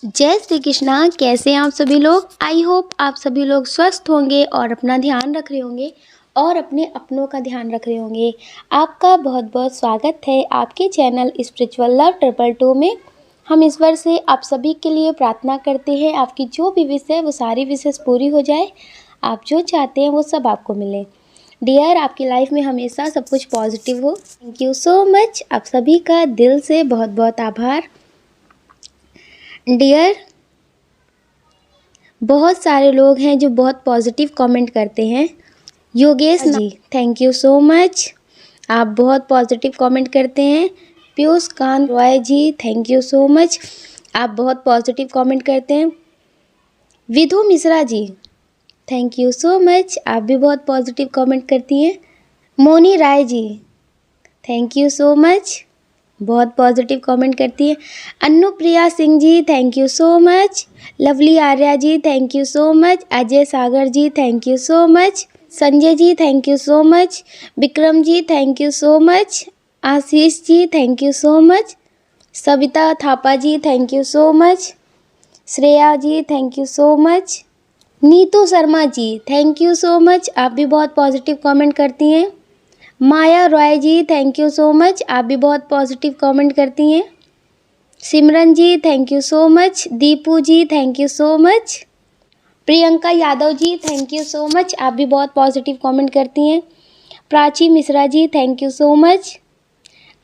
जय श्री कृष्णा। कैसे हैं आप सभी लोग। आई होप आप सभी लोग स्वस्थ होंगे और अपना ध्यान रख रहे होंगे और अपने अपनों का ध्यान रख रहे होंगे। आपका बहुत बहुत स्वागत है आपके चैनल स्पिरिचुअल लव 222 में। हम ईश्वर से आप सभी के लिए प्रार्थना करते हैं आपकी जो भी विश है वो सारी विशेष पूरी हो जाए, आप जो चाहते हैं वो सब आपको मिले। डियर, आपकी लाइफ में हमेशा सब कुछ पॉजिटिव हो। Thank you so much. आप सभी का दिल से बहुत बहुत आभार। डियर, बहुत सारे लोग हैं जो बहुत पॉजिटिव कमेंट करते हैं। Yogesh ji, thank you so much, आप बहुत पॉजिटिव कमेंट करते हैं। Piyush Kant Roy ji, thank you so much, आप बहुत पॉजिटिव कमेंट करते हैं। Vidhu Mishra ji, thank you so much, आप भी बहुत पॉजिटिव कमेंट करती हैं। Moni Rai ji, thank you so much, बहुत पॉजिटिव कमेंट करती है। Anupriya Singh ji, thank you so much. Lovely Arya ji, thank you so much. Ajay Sagar ji, thank you so much. Sanjay ji, thank you so much. Vikram ji, thank you so much. Ashish ji, thank you so much. Savita Thapa ji, thank you so much. Shreya ji, thank you so much. Neetu Sharma ji, thank you so much, आप भी बहुत positive comment करती हैं। Maya Roy ji, thank you so much, आप भी बहुत positive comment करती हैं। Simran ji, thank you so much. Deepu ji, thank you so much. Priyanka Yadav ji, thank you so much, आप भी बहुत पॉजिटिव कमेंट करती हैं। Prachi Mishra ji, thank you so much.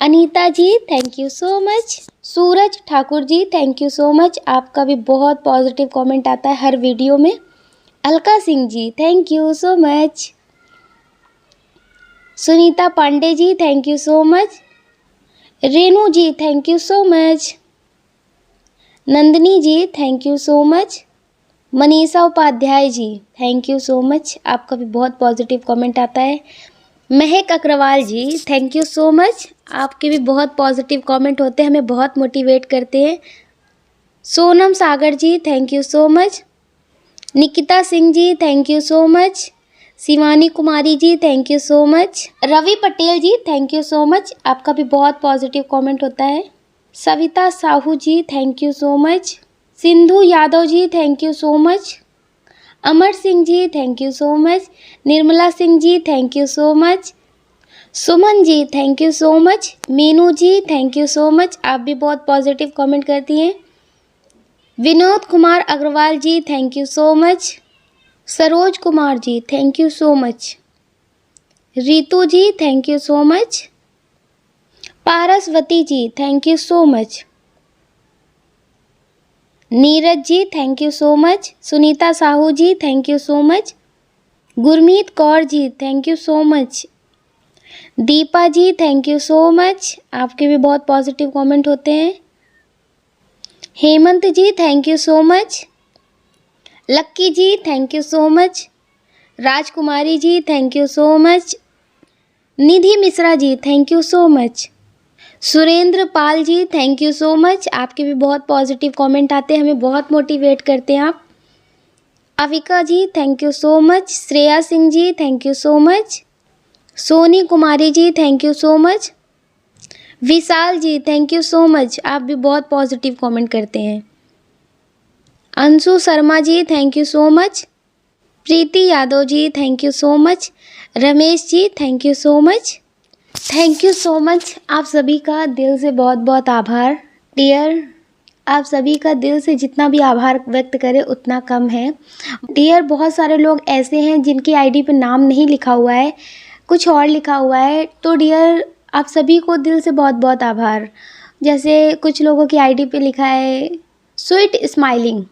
Anita ji, thank you so much. Suraj Thakur ji, thank you so much, आपका भी बहुत पॉजिटिव कमेंट आता है हर वीडियो में। Alka Singh ji, thank you so much. Sunita Pandey ji, thank you so much. Renu ji, thank you so much. Nandini ji, thank you so much. Manisha Upadhyay ji, thank you so much, आपका भी बहुत पॉजिटिव कमेंट आता है। Mahak Agarwal ji, thank you so much, आपके भी बहुत पॉजिटिव कमेंट होते हैं, हमें बहुत मोटिवेट करते हैं। Sonam Sagar ji, thank you so much. Nikita Singh ji, thank you so much. Shivani Kumari ji, thank you so much. Ravi Patel ji, thank you so much, आपका भी बहुत पॉजिटिव कमेंट होता है। Savita Sahu ji, thank you so much. Sindhu Yadav ji, thank you so much. Amar Singh ji, thank you so much. Nirmala Singh ji, thank you so much. Suman ji, thank you so much. Meenu ji, thank you so much, आप भी बहुत positive comment करती हैं। Vinod Kumar Agarwal ji, thank you so much. Saroj Kumar ji, thank you so much. Ritu ji, thank you so much. Parasvati ji, thank you so much. Neeraj ji, thank you so much. Sunita Sahu ji, thank you so much. Gurmeet Kaur ji, thank you so much. Deepa ji, thank you so much, आपके भी बहुत positive comment होते हैं। Hemant ji, thank you so much. Lucky ji, thank you so much. Rajkumari ji, thank you so much. Nidhi Mishra ji, thank you so much. Surendra Pal ji, thank you so much, आपके भी बहुत positive comment आते हैं, हमें बहुत मोटिवेट करते हैं आप। Avika ji, thank you so much. Shreya Singh ji, thank you so much. Soni Kumari ji, thank you so much. Vishal ji, thank you so much, आप भी बहुत पॉजिटिव कमेंट करते हैं। Anshu Sharma ji, thank you so much. Preeti Yadav ji, thank you so much. Ramesh ji, thank you so much. Thank you so much, आप सभी का दिल से बहुत बहुत आभार। डियर, आप सभी का दिल से जितना भी आभार व्यक्त करें उतना कम है। डियर, बहुत सारे लोग ऐसे हैं जिनकी आईडी पे नाम नहीं लिखा हुआ है, कुछ और लिखा हुआ है। तो डियर, आप सभी को दिल से बहुत बहुत आभार। जैसे कुछ लोगों की आईडी पे लिखा है स्वीट स्माइलिंग,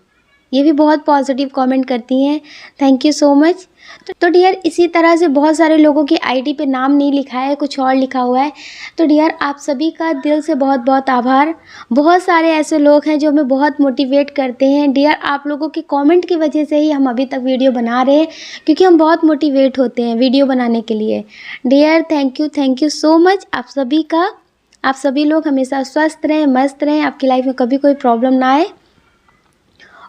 ये भी बहुत पॉजिटिव कमेंट करती हैं, थैंक यू सो मच। तो डियर, इसी तरह से बहुत सारे लोगों की आईडी पे नाम नहीं लिखा है, कुछ और लिखा हुआ है। तो डियर, आप सभी का दिल से बहुत बहुत आभार। बहुत सारे ऐसे लोग हैं जो हमें बहुत मोटिवेट करते हैं। डियर, आप लोगों के कमेंट की वजह से ही हम अभी तक वीडियो बना रहे हैं, क्योंकि हम बहुत मोटिवेट होते हैं वीडियो बनाने के लिए। Dear, thank you so much आप सभी का। आप सभी लोग हमेशा स्वस्थ रहें, मस्त रहें, आपकी लाइफ में कभी कोई प्रॉब्लम ना आए।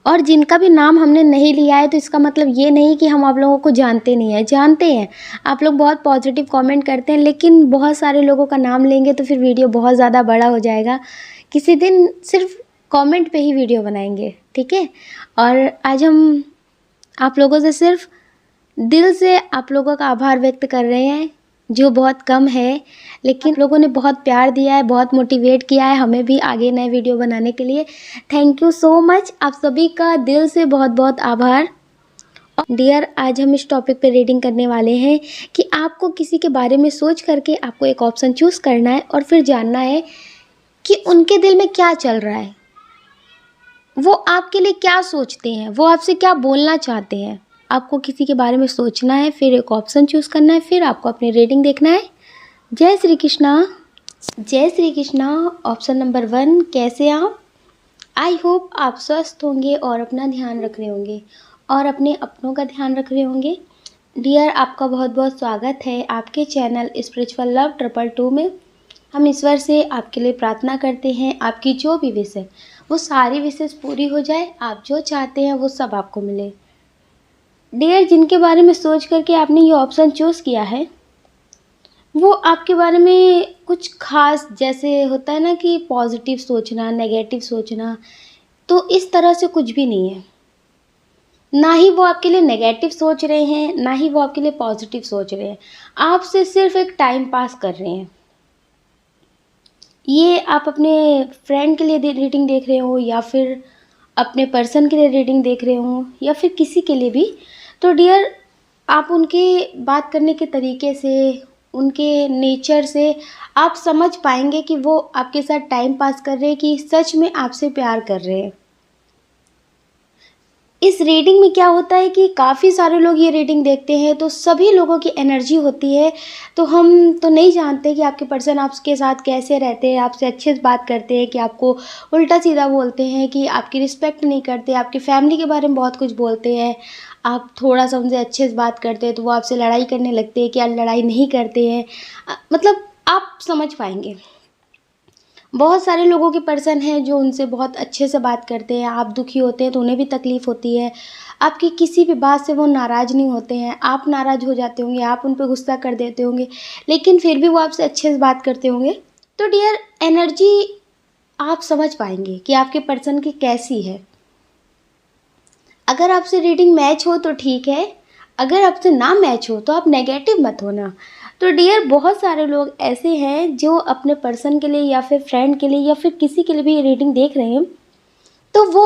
और जिनका भी नाम हमने नहीं लिया है तो इसका मतलब ये नहीं कि हम आप लोगों को जानते नहीं हैं, जानते हैं। आप लोग बहुत पॉजिटिव कमेंट करते हैं, लेकिन बहुत सारे लोगों का नाम लेंगे तो फिर वीडियो बहुत ज़्यादा बड़ा हो जाएगा। किसी दिन सिर्फ कमेंट पे ही वीडियो बनाएंगे, ठीक है। और आज हम आप लोगों से सिर्फ दिल से आप लोगों का आभार व्यक्त कर रहे हैं, जो बहुत कम है, लेकिन लोगों ने बहुत प्यार दिया है, बहुत मोटिवेट किया है हमें भी आगे नए वीडियो बनाने के लिए। थैंक यू सो मच, आप सभी का दिल से बहुत बहुत आभार। डियर, आज हम इस टॉपिक पे रीडिंग करने वाले हैं कि आपको किसी के बारे में सोच करके आपको एक ऑप्शन चूज़ करना है और फिर जानना है कि उनके दिल में क्या चल रहा है, वो आपके लिए क्या सोचते हैं, वो आपसे क्या बोलना चाहते हैं। आपको किसी के बारे में सोचना है, फिर एक ऑप्शन चूज़ करना है, फिर आपको अपनी रीडिंग देखना है। जय श्री कृष्णा। जय श्री कृष्णा। ऑप्शन नंबर 1, कैसे आप? आई होप आप स्वस्थ होंगे और अपना ध्यान रख रहे होंगे और अपने अपनों का ध्यान रख रहे होंगे। डियर, आपका बहुत बहुत स्वागत है आपके चैनल स्पिरिचुअल लव 222 में। हम ईश्वर से आपके लिए प्रार्थना करते हैं, आपकी जो भी विश है वो सारी विशेष पूरी हो जाए, आप जो चाहते हैं वो सब आपको मिले। डियर, जिनके बारे में सोच करके आपने ये ऑप्शन चूज़ किया है, वो आपके बारे में कुछ खास, जैसे होता है ना कि पॉजिटिव सोचना, नेगेटिव सोचना, तो इस तरह से कुछ भी नहीं है। ना ही वो आपके लिए नेगेटिव सोच रहे हैं, ना ही वो आपके लिए पॉजिटिव सोच रहे हैं। आपसे सिर्फ एक टाइम पास कर रहे हैं। ये आप अपने फ्रेंड के लिए रीडिंग देख रहे हो, या फिर अपने पर्सन के लिए रीडिंग देख रहे हो, या फिर किसी के लिए भी, तो डियर, आप उनके बात करने के तरीके से, उनके नेचर से आप समझ पाएंगे कि वो आपके साथ टाइम पास कर रहे हैं कि सच में आपसे प्यार कर रहे हैं। इस रीडिंग में क्या होता है कि काफ़ी सारे लोग ये रीडिंग देखते हैं तो सभी लोगों की एनर्जी होती है, तो हम तो नहीं जानते कि आपके पर्सन आपके साथ कैसे रहते हैं, आपसे अच्छे से बात करते हैं कि आपको उल्टा सीधा बोलते हैं, कि आपकी रिस्पेक्ट नहीं करते, आपकी फैमिली के बारे में बहुत कुछ बोलते हैं। आप थोड़ा सा उनसे अच्छे से बात करते हैं तो वो आपसे लड़ाई करने लगते हैं, कि आप लड़ाई नहीं करते हैं। मतलब आप समझ पाएंगे। बहुत सारे लोगों के पर्सन हैं जो उनसे बहुत अच्छे से बात करते हैं, आप दुखी होते हैं तो उन्हें भी तकलीफ़ होती है, आपकी किसी भी बात से वो नाराज़ नहीं होते हैं, आप नाराज़ हो जाते होंगे, आप उन पर गुस्सा कर देते होंगे, लेकिन फिर भी वो आपसे अच्छे से बात करते होंगे। तो डियर, एनर्जी आप समझ पाएंगे कि आपके पर्सन की कैसी है। अगर आपसे रीडिंग मैच हो तो ठीक है, अगर आपसे ना मैच हो तो आप नेगेटिव मत होना। तो डियर, बहुत सारे लोग ऐसे हैं जो अपने पर्सन के लिए, या फिर फ्रेंड के लिए, या फिर किसी के लिए भी ये रीडिंग देख रहे हैं, तो वो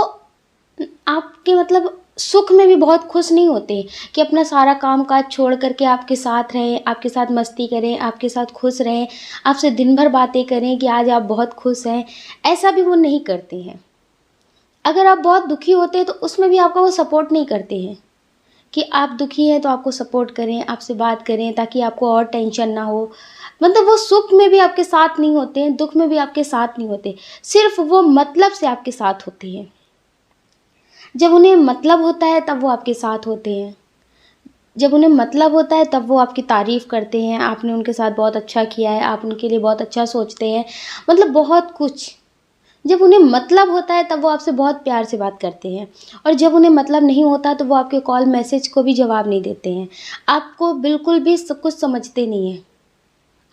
आपके मतलब सुख में भी बहुत खुश नहीं होते कि अपना सारा काम काज छोड़ करके आपके साथ रहें, आपके साथ मस्ती करें, आपके साथ खुश रहें, आपसे दिन भर बातें करें कि आज आप बहुत खुश हैं। ऐसा भी वो नहीं करते हैं। अगर आप बहुत दुखी होते हैं तो उसमें भी आपका वो सपोर्ट नहीं करते हैं कि आप दुखी हैं तो आपको सपोर्ट करें, आपसे बात करें ताकि आपको और टेंशन ना हो। मतलब वो सुख में भी आपके साथ नहीं होते हैं, दुख में भी आपके साथ नहीं होते, सिर्फ वो मतलब से आपके साथ होते हैं। जब उन्हें मतलब होता है तब वो आपके साथ होते हैं, जब उन्हें मतलब होता है तब वो आपकी तारीफ़ करते हैं, आपने उनके साथ बहुत अच्छा किया है, आप उनके लिए बहुत अच्छा सोचते हैं, मतलब बहुत कुछ। जब उन्हें मतलब होता है तब वो आपसे बहुत प्यार से बात करते हैं, और जब उन्हें मतलब नहीं होता तो वो आपके कॉल मैसेज को भी जवाब नहीं देते हैं, आपको बिल्कुल भी सब कुछ समझते नहीं हैं।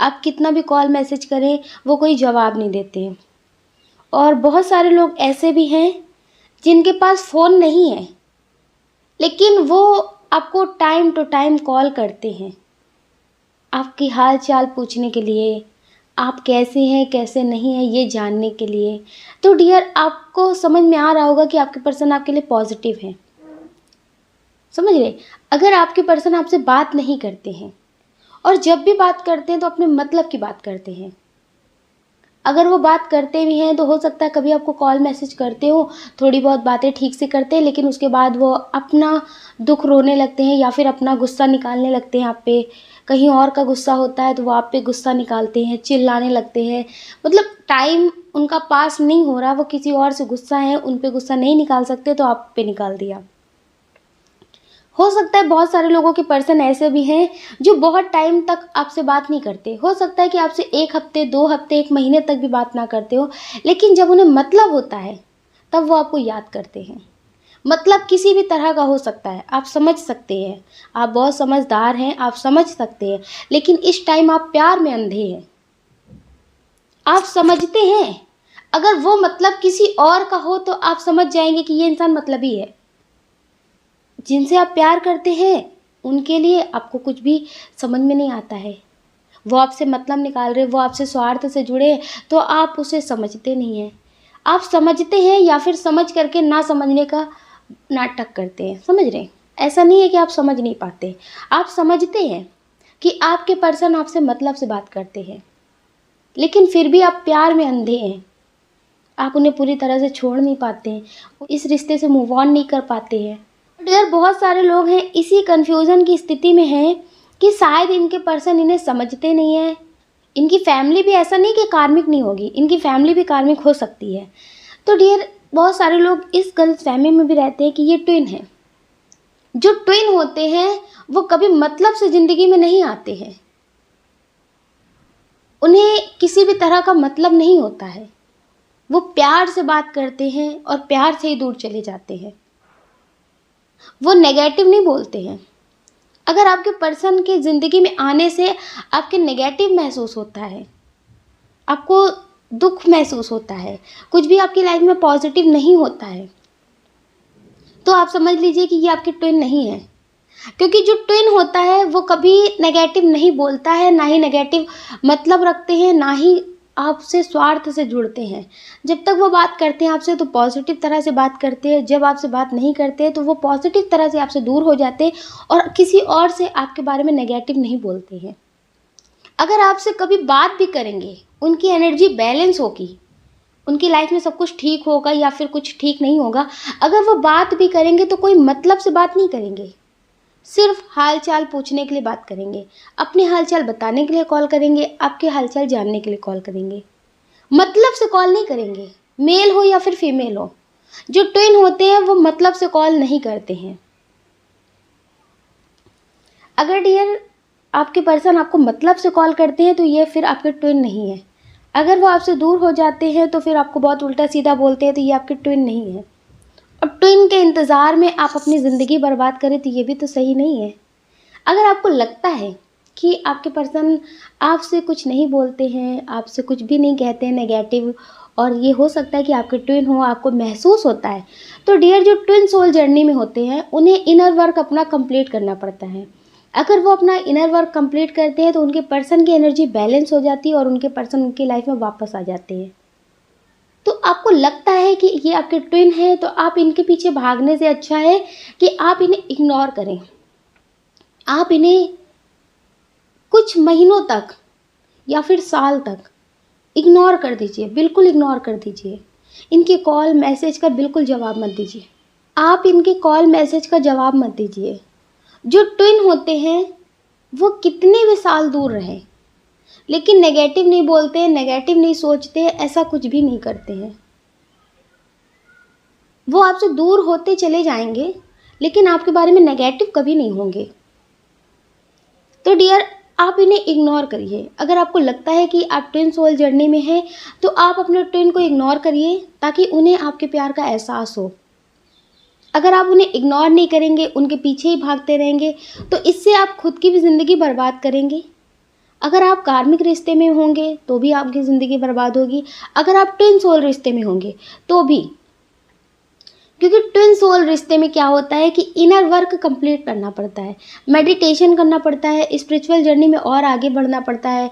आप कितना भी कॉल मैसेज करें वो कोई जवाब नहीं देते हैं। और बहुत सारे लोग ऐसे भी हैं जिनके पास फ़ोन नहीं है, लेकिन वो आपको टाइम टू टाइम कॉल करते हैं, आपकी हाल चाल पूछने के लिए, आप कैसे हैं कैसे नहीं हैं ये जानने के लिए। तो डियर, आपको समझ में आ रहा होगा कि आपके पर्सन आपके लिए पॉजिटिव है। समझ रहे? अगर आपके पर्सन आपसे बात नहीं करते हैं, और जब भी बात करते हैं तो अपने मतलब की बात करते हैं, अगर वो बात करते भी हैं तो हो सकता है कभी आपको कॉल मैसेज करते हो, थोड़ी बहुत बातें ठीक से करते हैं, लेकिन उसके बाद वो अपना दुख रोने लगते हैं या फिर अपना गुस्सा निकालने लगते हैं आप पे। कहीं और का गुस्सा होता है तो वो आप पे गुस्सा निकालते हैं, चिल्लाने लगते हैं। मतलब टाइम उनका पास नहीं हो रहा, वो किसी और से गुस्सा है, उन पे गुस्सा नहीं निकाल सकते तो आप पे निकाल दिया। हो सकता है बहुत सारे लोगों के पर्सन ऐसे भी हैं जो बहुत टाइम तक आपसे बात नहीं करते। हो सकता है कि आपसे 1 हफ्ते, 2 हफ्ते, 1 महीने तक भी बात ना करते हो, लेकिन जब उन्हें मतलब होता है तब वो आपको याद करते हैं। मतलब किसी भी तरह का हो सकता है, आप समझ सकते हैं, आप बहुत समझदार हैं, आप समझ सकते हैं, लेकिन इस टाइम आप प्यार में अंधे हैं। आप समझते हैं, अगर वो मतलब किसी और का हो तो आप समझ जाएंगे कि ये इंसान मतलबी है। जिनसे आप प्यार करते हैं उनके लिए आपको कुछ भी समझ में नहीं आता है। वो आपसे मतलब निकाल रहे, वो आपसे स्वार्थ से जुड़े, तो आप उसे समझते नहीं हैं। आप समझते हैं या फिर समझ करके ना समझने का नाटक करते हैं, समझ रहे हैं? ऐसा नहीं है कि आप समझ नहीं पाते, आप समझते हैं कि आपके पर्सन आपसे मतलब से बात करते हैं, लेकिन फिर भी आप प्यार में अंधे हैं। आप उन्हें पूरी तरह से छोड़ नहीं पाते हैं, इस रिश्ते से मूव ऑन नहीं कर पाते हैं। यार बहुत सारे लोग हैं इसी कन्फ्यूज़न की स्थिति में हैं कि शायद इनके पर्सन इन्हें समझते नहीं हैं। इनकी फैमिली भी, ऐसा नहीं कि कार्मिक नहीं होगी, इनकी फैमिली भी कार्मिक हो सकती है। तो डियर बहुत सारे लोग इस गलतफहमी में भी रहते हैं कि ये ट्विन है। जो ट्विन होते हैं वो कभी मतलब से ज़िंदगी में नहीं आते हैं, उन्हें किसी भी तरह का मतलब नहीं होता है। वो प्यार से बात करते हैं और प्यार से ही दूर चले जाते हैं। वो नेगेटिव नहीं बोलते हैं। अगर आपके पर्सन के ज़िंदगी में आने से आपके नेगेटिव महसूस होता है, आपको दुख महसूस होता है, कुछ भी आपकी लाइफ में पॉजिटिव नहीं होता है, तो आप समझ लीजिए कि ये आपके ट्विन नहीं है। क्योंकि जो ट्विन होता है वो कभी नेगेटिव नहीं बोलता है, ना ही नेगेटिव मतलब रखते हैं, ना ही आपसे स्वार्थ से जुड़ते हैं। जब तक वो बात करते हैं आपसे तो पॉजिटिव तरह से बात करते हैं, जब आपसे बात नहीं करते तो वो पॉजिटिव तरह से आपसे दूर हो जाते हैं और किसी और से आपके बारे में नेगेटिव नहीं बोलते हैं। अगर आपसे कभी बात भी करेंगे, उनकी एनर्जी बैलेंस होगी, उनकी लाइफ में सब कुछ ठीक होगा या फिर कुछ ठीक नहीं होगा। अगर वो बात भी करेंगे तो कोई मतलब से बात नहीं करेंगे, सिर्फ हालचाल पूछने के लिए बात करेंगे, अपने हालचाल बताने के लिए कॉल करेंगे, आपके हालचाल जानने के लिए कॉल करेंगे, मतलब से कॉल नहीं करेंगे। मेल हो या फिर फीमेल हो, जो ट्विन होते हैं वो मतलब से कॉल नहीं करते हैं। अगर डियर आपके पर्सन आपको मतलब से कॉल करते हैं तो ये फिर आपके ट्विन नहीं है। अगर वो आपसे दूर हो जाते हैं तो फिर आपको बहुत उल्टा सीधा बोलते हैं तो ये आपके ट्विन नहीं है। और ट्विन के इंतज़ार में आप अपनी ज़िंदगी बर्बाद करें तो ये भी तो सही नहीं है। अगर आपको लगता है कि आपके पर्सन आपसे कुछ नहीं बोलते हैं, आपसे कुछ भी नहीं कहते हैं नेगेटिव, और ये हो सकता है कि आपके ट्विन हो, आपको महसूस होता है, तो डियर जो ट्विन सोल जर्नी में होते हैं उन्हें इनर वर्क अपना कंप्लीट करना पड़ता है। अगर वो अपना इनर वर्क कंप्लीट करते हैं तो उनके पर्सन की एनर्जी बैलेंस हो जाती है और उनके पर्सन उनकी लाइफ में वापस आ जाते हैं। तो आपको लगता है कि ये आपके ट्विन हैं तो आप इनके पीछे भागने से अच्छा है कि आप इन्हें इग्नोर करें। आप इन्हें कुछ महीनों तक या फिर साल तक इग्नोर कर दीजिए, बिल्कुल इग्नोर कर दीजिए। इनके कॉल मैसेज का बिल्कुल जवाब मत दीजिए। आप इनके कॉल मैसेज का जवाब मत दीजिए। जो ट्विन होते हैं वो कितने भी साल दूर रहें, लेकिन नेगेटिव नहीं बोलते, नेगेटिव नहीं सोचते, ऐसा कुछ भी नहीं करते हैं। वो आपसे दूर होते चले जाएंगे लेकिन आपके बारे में नेगेटिव कभी नहीं होंगे। तो डियर आप इन्हें इग्नोर करिए। अगर आपको लगता है कि आप ट्विन सोल जर्नी में हैं तो आप अपने ट्विन को इग्नोर करिए ताकि उन्हें आपके प्यार का एहसास हो। अगर आप उन्हें इग्नोर नहीं करेंगे, उनके पीछे ही भागते रहेंगे, तो इससे आप खुद की भी ज़िंदगी बर्बाद करेंगे। अगर आप कार्मिक रिश्ते में होंगे तो भी आपकी ज़िंदगी बर्बाद होगी, अगर आप ट्विन सोल रिश्ते में होंगे तो भी। क्योंकि ट्विन सोल रिश्ते में क्या होता है कि इनर वर्क कंप्लीट करना पड़ता है, मेडिटेशन करना पड़ता है, स्पिरिचुअल जर्नी में और आगे बढ़ना पड़ता है,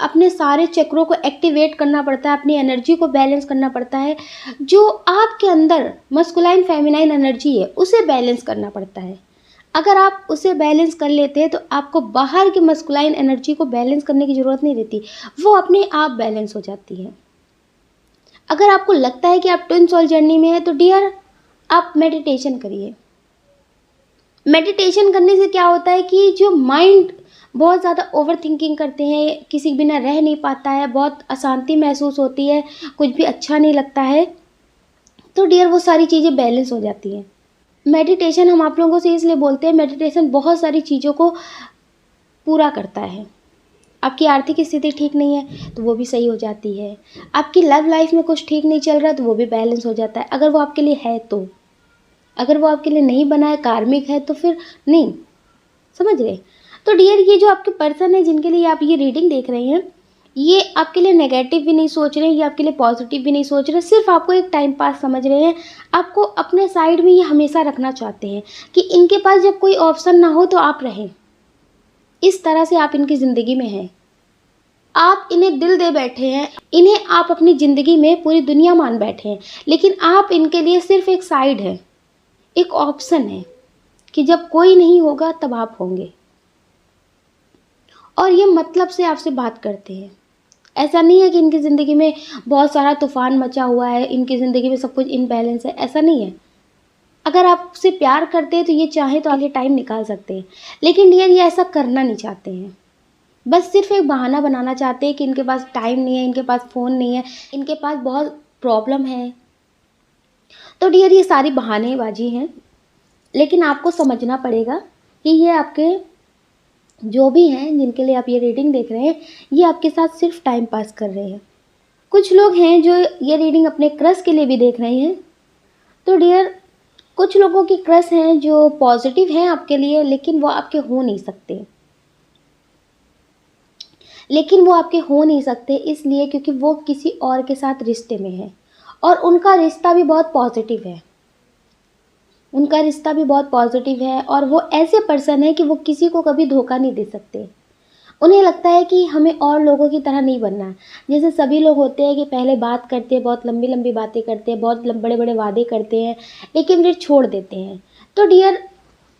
अपने सारे चक्रों को एक्टिवेट करना पड़ता है, अपनी एनर्जी को बैलेंस करना पड़ता है। जो आपके अंदर मस्कुलाइन फेमिनाइन एनर्जी है उसे बैलेंस करना पड़ता है। अगर आप उसे बैलेंस कर लेते हैं तो आपको बाहर की मस्कुलाइन एनर्जी को बैलेंस करने की ज़रूरत नहीं रहती, वो अपने आप बैलेंस हो जाती है। अगर आपको लगता है कि आप ट्विन सोल जर्नी में है तो डियर आप मेडिटेशन करिए। मेडिटेशन करने से क्या होता है कि जो माइंड बहुत ज़्यादा ओवर थिंकिंग करते हैं, किसी के बिना रह नहीं पाता है, बहुत अशांति महसूस होती है, कुछ भी अच्छा नहीं लगता है, तो डियर वो सारी चीज़ें बैलेंस हो जाती हैं। मेडिटेशन हम आप लोगों से इसलिए बोलते हैं, मेडिटेशन बहुत सारी चीज़ों को पूरा करता है। आपकी आर्थिक स्थिति ठीक नहीं है तो वो भी सही हो जाती है, आपकी लव लाइफ में कुछ ठीक नहीं चल रहा तो वो भी बैलेंस हो जाता है, अगर वो आपके लिए है तो। अगर वो आपके लिए नहीं बना है, कार्मिक है, तो फिर नहीं, समझ रहे। तो डियर ये जो आपके पर्सन है जिनके लिए आप ये रीडिंग देख रहे हैं, ये आपके लिए नेगेटिव भी नहीं सोच रहे हैं, ये आपके लिए पॉजिटिव भी नहीं सोच रहे, सिर्फ आपको एक टाइम पास समझ रहे हैं। आपको अपने साइड में ये हमेशा रखना चाहते हैं कि इनके पास जब कोई ऑप्शन ना हो तो आप रहें। इस तरह से आप इनकी ज़िंदगी में हैं। आप इन्हें दिल दे बैठे हैं, इन्हें आप अपनी ज़िंदगी में पूरी दुनिया मान बैठे हैं, लेकिन आप इनके लिए सिर्फ एक साइड है, एक ऑप्शन है कि जब कोई नहीं होगा तब आप होंगे। और ये मतलब से आपसे बात करते हैं। ऐसा नहीं है कि इनकी ज़िंदगी में बहुत सारा तूफ़ान मचा हुआ है, इनकी ज़िंदगी में सब कुछ इम्बैलेंस है, ऐसा नहीं है। अगर आपसे प्यार करते हैं तो ये चाहें तो आगे टाइम निकाल सकते हैं, लेकिन डियर ये ऐसा करना नहीं चाहते हैं। बस सिर्फ एक बहाना बनाना चाहते हैं कि इनके पास टाइम नहीं है, इनके पास फ़ोन नहीं है, इनके पास बहुत प्रॉब्लम है। तो डियर ये सारी बहानेबाजी हैं, लेकिन आपको समझना पड़ेगा कि ये आपके जो भी हैं जिनके लिए आप ये रीडिंग देख रहे हैं, ये आपके साथ सिर्फ टाइम पास कर रहे हैं। कुछ लोग हैं जो ये रीडिंग अपने क्रश के लिए भी देख रहे हैं। तो डियर कुछ लोगों की क्रश हैं जो पॉजिटिव हैं आपके लिए, लेकिन वो आपके हो नहीं सकते। इसलिए क्योंकि वो किसी और के साथ रिश्ते में है, और उनका रिश्ता भी बहुत पॉजिटिव है और वो ऐसे पर्सन है कि वो किसी को कभी धोखा नहीं दे सकते। उन्हें लगता है कि हमें और लोगों की तरह नहीं बनना। जैसे सभी लोग होते हैं कि पहले बात करते हैं, बहुत लंबी-लंबी बातें करते हैं, बहुत बड़े-बड़े वादे करते हैं, लेकिन फिर छोड़ देते हैं। तो डियर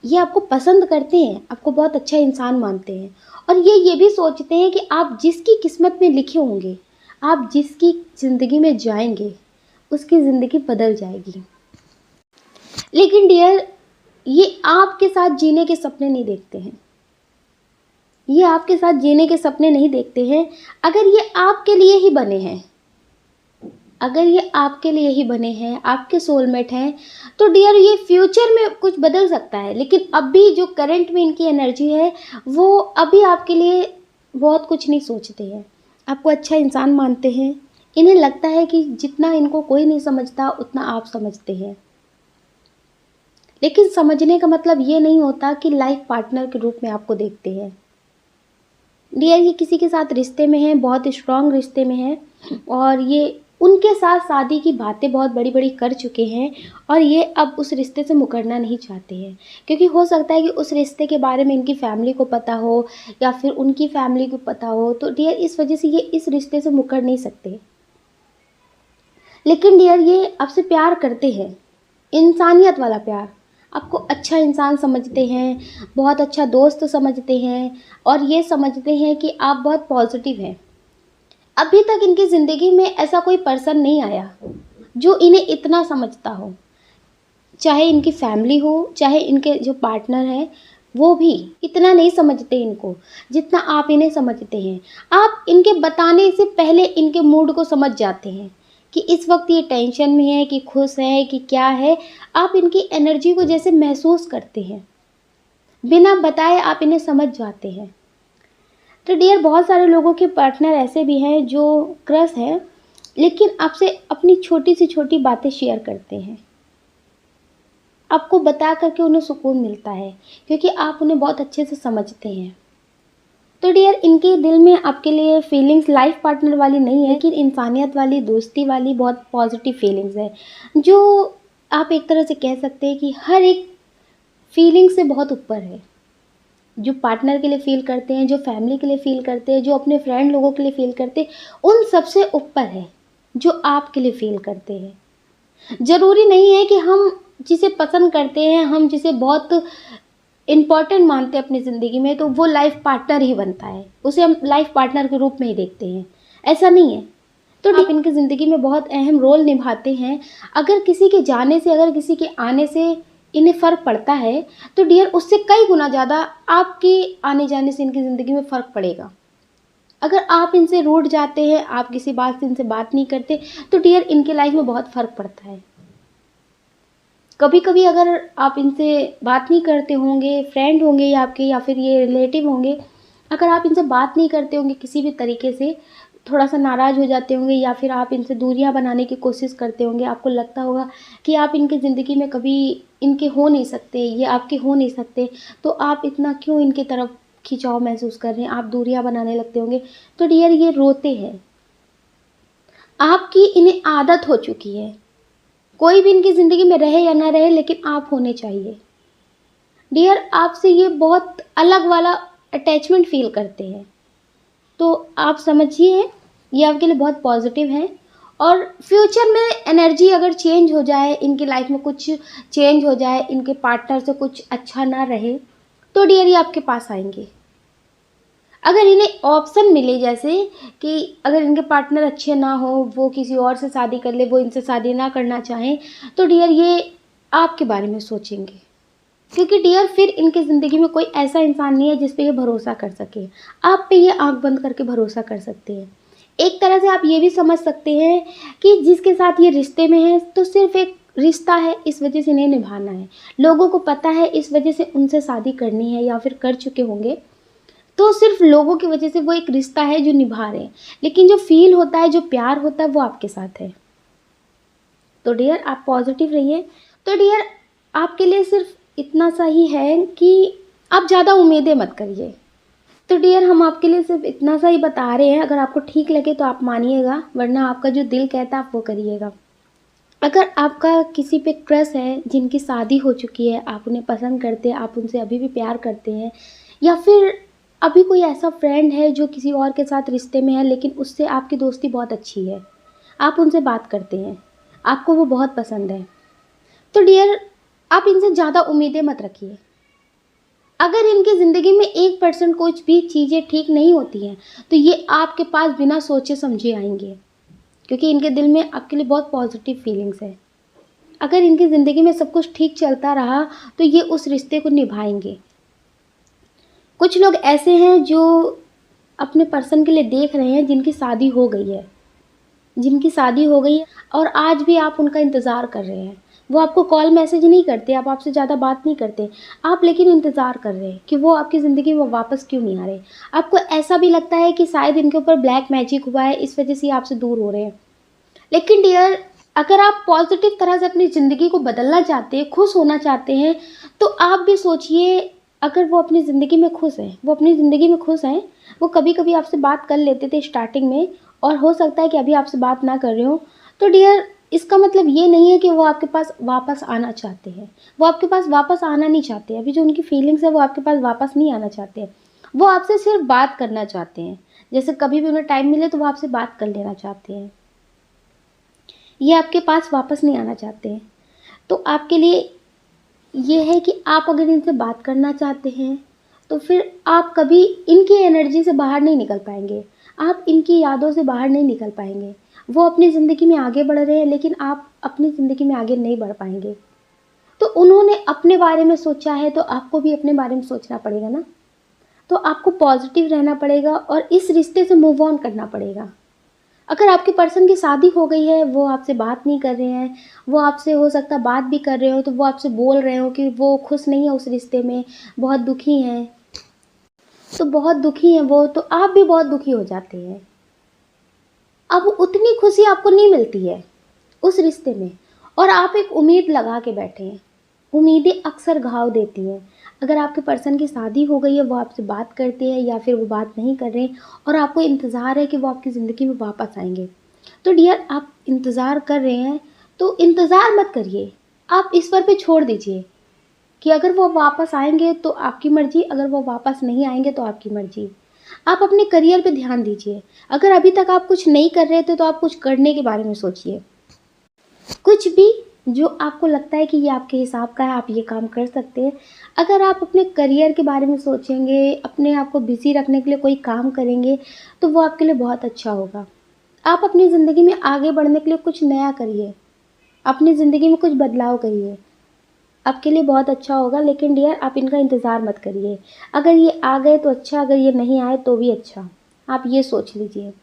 ये आपको पसंद करते हैं, आपको बहुत अच्छा इंसान मानते हैं, और ये भी सोचते हैं कि आप जिसकी किस्मत में लिखे होंगे, आप जिसकी ज़िंदगी में जाएंगे, उसकी ज़िंदगी बदल जाएगी। लेकिन डियर ये आपके साथ जीने के सपने नहीं देखते हैं। अगर ये आपके लिए ही बने हैं, आपके सोलमेट हैं, तो डियर ये फ्यूचर में कुछ बदल सकता है, लेकिन अभी जो करंट में इनकी एनर्जी है, वो अभी आपके लिए बहुत कुछ नहीं सोचते हैं। आपको अच्छा इंसान मानते हैं। इन्हें लगता है कि जितना इनको कोई नहीं समझता, उतना आप समझते हैं। लेकिन समझने का मतलब ये नहीं होता कि लाइफ पार्टनर के रूप में आपको देखते हैं। डियर ये किसी के साथ रिश्ते में है, बहुत स्ट्रॉन्ग रिश्ते में है, और ये उनके साथ शादी की बातें बहुत बड़ी-बड़ी कर चुके हैं, और ये अब उस रिश्ते से मुकरना नहीं चाहते हैं, क्योंकि हो सकता है कि उस रिश्ते के बारे में इनकी फैमिली को पता हो या फिर उनकी फैमिली को पता हो। तो डियर इस वजह से ये इस रिश्ते से मुकर नहीं सकते। लेकिन डियर ये आपसे प्यार करते हैं, इंसानियत वाला प्यार। आपको अच्छा इंसान समझते हैं, बहुत अच्छा दोस्त समझते हैं, और ये समझते हैं कि आप बहुत पॉजिटिव हैं। अभी तक इनकी ज़िंदगी में ऐसा कोई पर्सन नहीं आया जो इन्हें इतना समझता हो। चाहे इनकी फैमिली हो, चाहे इनके जो पार्टनर हैं, वो भी इतना नहीं समझते इनको जितना आप इन्हें समझते हैं। आप इनके बताने से पहले इनके मूड को समझ जाते हैं कि इस वक्त ये टेंशन में है, कि खुश है, कि क्या है। आप इनकी एनर्जी को जैसे महसूस करते हैं, बिना बताए आप इन्हें समझ जाते हैं। तो डियर बहुत सारे लोगों के पार्टनर ऐसे भी हैं जो क्रश हैं, लेकिन आपसे अपनी छोटी से छोटी बातें शेयर करते हैं। आपको बता करके उन्हें सुकून मिलता है, क्योंकि आप उन्हें बहुत अच्छे से समझते हैं। तो डियर इनके दिल में आपके लिए फीलिंग्स लाइफ पार्टनर वाली नहीं है, लेकिन इंसानियत वाली, दोस्ती वाली बहुत पॉजिटिव फीलिंग्स है, जो आप एक तरह से कह सकते हैं कि हर एक फीलिंग से बहुत ऊपर है। जो पार्टनर के लिए फ़ील करते हैं, जो फैमिली के लिए फ़ील करते हैं, जो अपने फ्रेंड लोगों के लिए फ़ील करते हैं, उन सबसे ऊपर है जो आपके लिए फ़ील करते हैं। ज़रूरी नहीं है कि हम जिसे पसंद करते हैं, हम जिसे बहुत इम्पॉर्टेंट मानते हैं अपनी ज़िंदगी में, तो वो लाइफ पार्टनर ही बनता है, उसे हम लाइफ पार्टनर के रूप में ही देखते हैं, ऐसा नहीं है। तो आप इनकी ज़िंदगी में बहुत अहम रोल निभाते हैं। अगर किसी के जाने से, अगर किसी के आने से इन्हें फ़र्क पड़ता है, तो डियर उससे कई गुना ज़्यादा आपके आने जाने से इनकी ज़िंदगी में फ़र्क पड़ेगा। अगर आप इनसे रूठ जाते हैं, आप किसी बात से इनसे बात नहीं करते, तो डियर इनके लाइफ में बहुत फ़र्क पड़ता है। कभी-कभी अगर आप इनसे बात नहीं करते होंगे, फ्रेंड होंगे या आपके, या फिर ये रिलेटिव होंगे, अगर आप इनसे बात नहीं करते होंगे किसी भी तरीके से, थोड़ा-सा नाराज़ हो जाते होंगे, या फिर आप इनसे दूरियां बनाने की कोशिश करते होंगे, आपको लगता होगा कि आप इनकी ज़िंदगी में कभी इनके हो नहीं सकते, ये आपके हो नहीं सकते, तो आप इतना क्यों इनकी तरफ खिंचाव महसूस कर रहे हैं, आप दूरियां बनाने लगते होंगे। तो डियर ये रोते हैं, आपकी इन्हें आदत हो चुकी है। कोई भी इनकी ज़िंदगी में रहे या ना रहे, लेकिन आप होने चाहिए। डियर आपसे ये बहुत अलग वाला अटैचमेंट फ़ील करते हैं। तो आप समझिए ये आपके लिए बहुत पॉजिटिव है। और फ्यूचर में एनर्जी अगर चेंज हो जाए, इनकी लाइफ में कुछ चेंज हो जाए, इनके पार्टनर से कुछ अच्छा ना रहे, तो डियर ये आपके पास आएंगे। अगर इन्हें ऑप्शन मिले, जैसे कि अगर इनके पार्टनर अच्छे ना हो, वो किसी और से शादी कर ले, वो इनसे शादी ना करना चाहें, तो डियर ये आपके बारे में सोचेंगे। क्योंकि डियर फिर इनकी ज़िंदगी में कोई ऐसा इंसान नहीं है जिस पे ये भरोसा कर सके। आप पे ये आँख बंद करके भरोसा कर सकते हैं। एक तरह से आप ये भी समझ सकते हैं कि जिसके साथ ये रिश्ते में है, तो सिर्फ एक रिश्ता है, इस वजह से इन्हें निभाना है। लोगों को पता है, इस वजह से उनसे शादी करनी है या फिर कर चुके होंगे। तो सिर्फ लोगों की वजह से वो एक रिश्ता है जो निभा रहे हैं, लेकिन जो फील होता है, जो प्यार होता है, वो आपके साथ है। तो डियर आप पॉजिटिव रहिए। तो डियर आपके लिए सिर्फ इतना सा ही है कि आप ज़्यादा उम्मीदें मत करिए। तो डियर हम आपके लिए सिर्फ इतना सा ही बता रहे हैं। अगर आपको ठीक लगे तो आप मानिएगा, वरना आपका जो दिल कहता है आप वो करिएगा। अगर आपका किसी पे क्रश है, जिनकी शादी हो चुकी है, आप उन्हें पसंद करते हैं, आप उनसे अभी भी प्यार करते हैं, या फिर अभी कोई ऐसा फ्रेंड है जो किसी और के साथ रिश्ते में है, लेकिन उससे आपकी दोस्ती बहुत अच्छी है, आप उनसे बात करते हैं, आपको वो बहुत पसंद है, तो डियर आप इनसे ज़्यादा उम्मीदें मत रखिए। अगर इनकी ज़िंदगी में 1% कुछ भी चीज़ें ठीक नहीं होती हैं, तो ये आपके पास बिना सोचे समझे आएंगे, क्योंकि इनके दिल में आपके लिए बहुत पॉजिटिव फीलिंग्स है। अगर इनकी ज़िंदगी में सब कुछ ठीक चलता रहा, तो ये उस रिश्ते को निभाएंगे। कुछ लोग ऐसे हैं जो अपने पर्सन के लिए देख रहे हैं, जिनकी शादी हो गई है, जिनकी शादी हो गई है, और आज भी आप उनका इंतज़ार कर रहे हैं। वो आपको कॉल मैसेज नहीं करते, आप आपसे ज़्यादा बात नहीं करते, आप लेकिन इंतज़ार कर रहे हैं कि वो आपकी ज़िंदगी में वापस क्यों नहीं आ रहे। आपको ऐसा भी लगता है कि शायद इनके ऊपर ब्लैक मैजिक हुआ है, इस वजह से ये आपसे दूर हो रहे हैं। लेकिन डियर अगर आप पॉजिटिव तरह से अपनी ज़िंदगी को बदलना चाहते हैं, खुश होना चाहते हैं, तो आप भी सोचिए, अगर वो अपनी ज़िंदगी में खुश हैं, वो अपनी ज़िंदगी में खुश हैं, वो कभी कभी आपसे बात कर लेते थे स्टार्टिंग में, और हो सकता है कि अभी आपसे बात ना कर रहे हो, तो डियर इसका मतलब ये नहीं है कि वो आपके पास वापस आना चाहते हैं। वो आपके पास वापस आना नहीं चाहते। अभी जो उनकी फीलिंग्स है वो आपके पास वापस नहीं आना चाहते। वो आपसे सिर्फ बात करना चाहते हैं। जैसे कभी भी उन्हें टाइम मिले तो वो आपसे बात कर लेना चाहते हैं। ये आपके पास वापस नहीं आना चाहते हैं। तो आपके लिए ये है कि आप अगर इनसे बात करना चाहते हैं, तो फिर आप कभी इनकी एनर्जी से बाहर नहीं निकल पाएंगे, आप इनकी यादों से बाहर नहीं निकल पाएंगे। वो अपनी ज़िंदगी में आगे बढ़ रहे हैं, लेकिन आप अपनी ज़िंदगी में आगे नहीं बढ़ पाएंगे। तो उन्होंने अपने बारे में सोचा है, तो आपको भी अपने बारे में सोचना पड़ेगा ना। तो आपको पॉजिटिव रहना पड़ेगा और इस रिश्ते से मूव ऑन करना पड़ेगा। अगर आपके पर्सन की शादी हो गई है, वो आपसे बात नहीं कर रहे हैं, वो आपसे हो सकता है बात भी कर रहे हो, तो वो आपसे बोल रहे हो कि वो खुश नहीं है उस रिश्ते में, बहुत दुखी हैं, तो बहुत दुखी हैं वो, तो आप भी बहुत दुखी हो जाते हैं। अब उतनी खुशी आपको नहीं मिलती है उस रिश्ते में, और आप एक उम्मीद लगा के बैठे हैं। उम्मीदें अक्सर घाव देती हैं। अगर आपके पर्सन की शादी हो गई है, वो आपसे बात करते हैं या फिर वो बात नहीं कर रहे, और आपको इंतज़ार है कि वो आपकी ज़िंदगी में वापस आएंगे, तो डियर आप इंतज़ार कर रहे हैं, तो इंतज़ार मत करिए, आप ईश्वर पे छोड़ दीजिए कि अगर वो वापस आएंगे तो आपकी मर्ज़ी, अगर वो वापस नहीं आएंगे तो आपकी मर्ज़ी। आप अपने करियर पे ध्यान दीजिए। अगर अभी तक आप कुछ नहीं कर रहे थे, तो आप कुछ करने के बारे में सोचिए। कुछ भी जो आपको लगता है कि ये आपके हिसाब का है, आप ये काम कर सकते हैं। अगर आप अपने करियर के बारे में सोचेंगे, अपने आप को बिज़ी रखने के लिए कोई काम करेंगे, तो वो आपके लिए बहुत अच्छा होगा। आप अपनी ज़िंदगी में आगे बढ़ने के लिए कुछ नया करिए, अपनी ज़िंदगी में कुछ बदलाव करिए, आपके लिए बहुत अच्छा होगा। लेकिन डियर आप इनका इंतज़ार मत करिए। अगर ये आ गए तो अच्छा, अगर ये नहीं आए तो भी अच्छा, आप ये सोच लीजिए।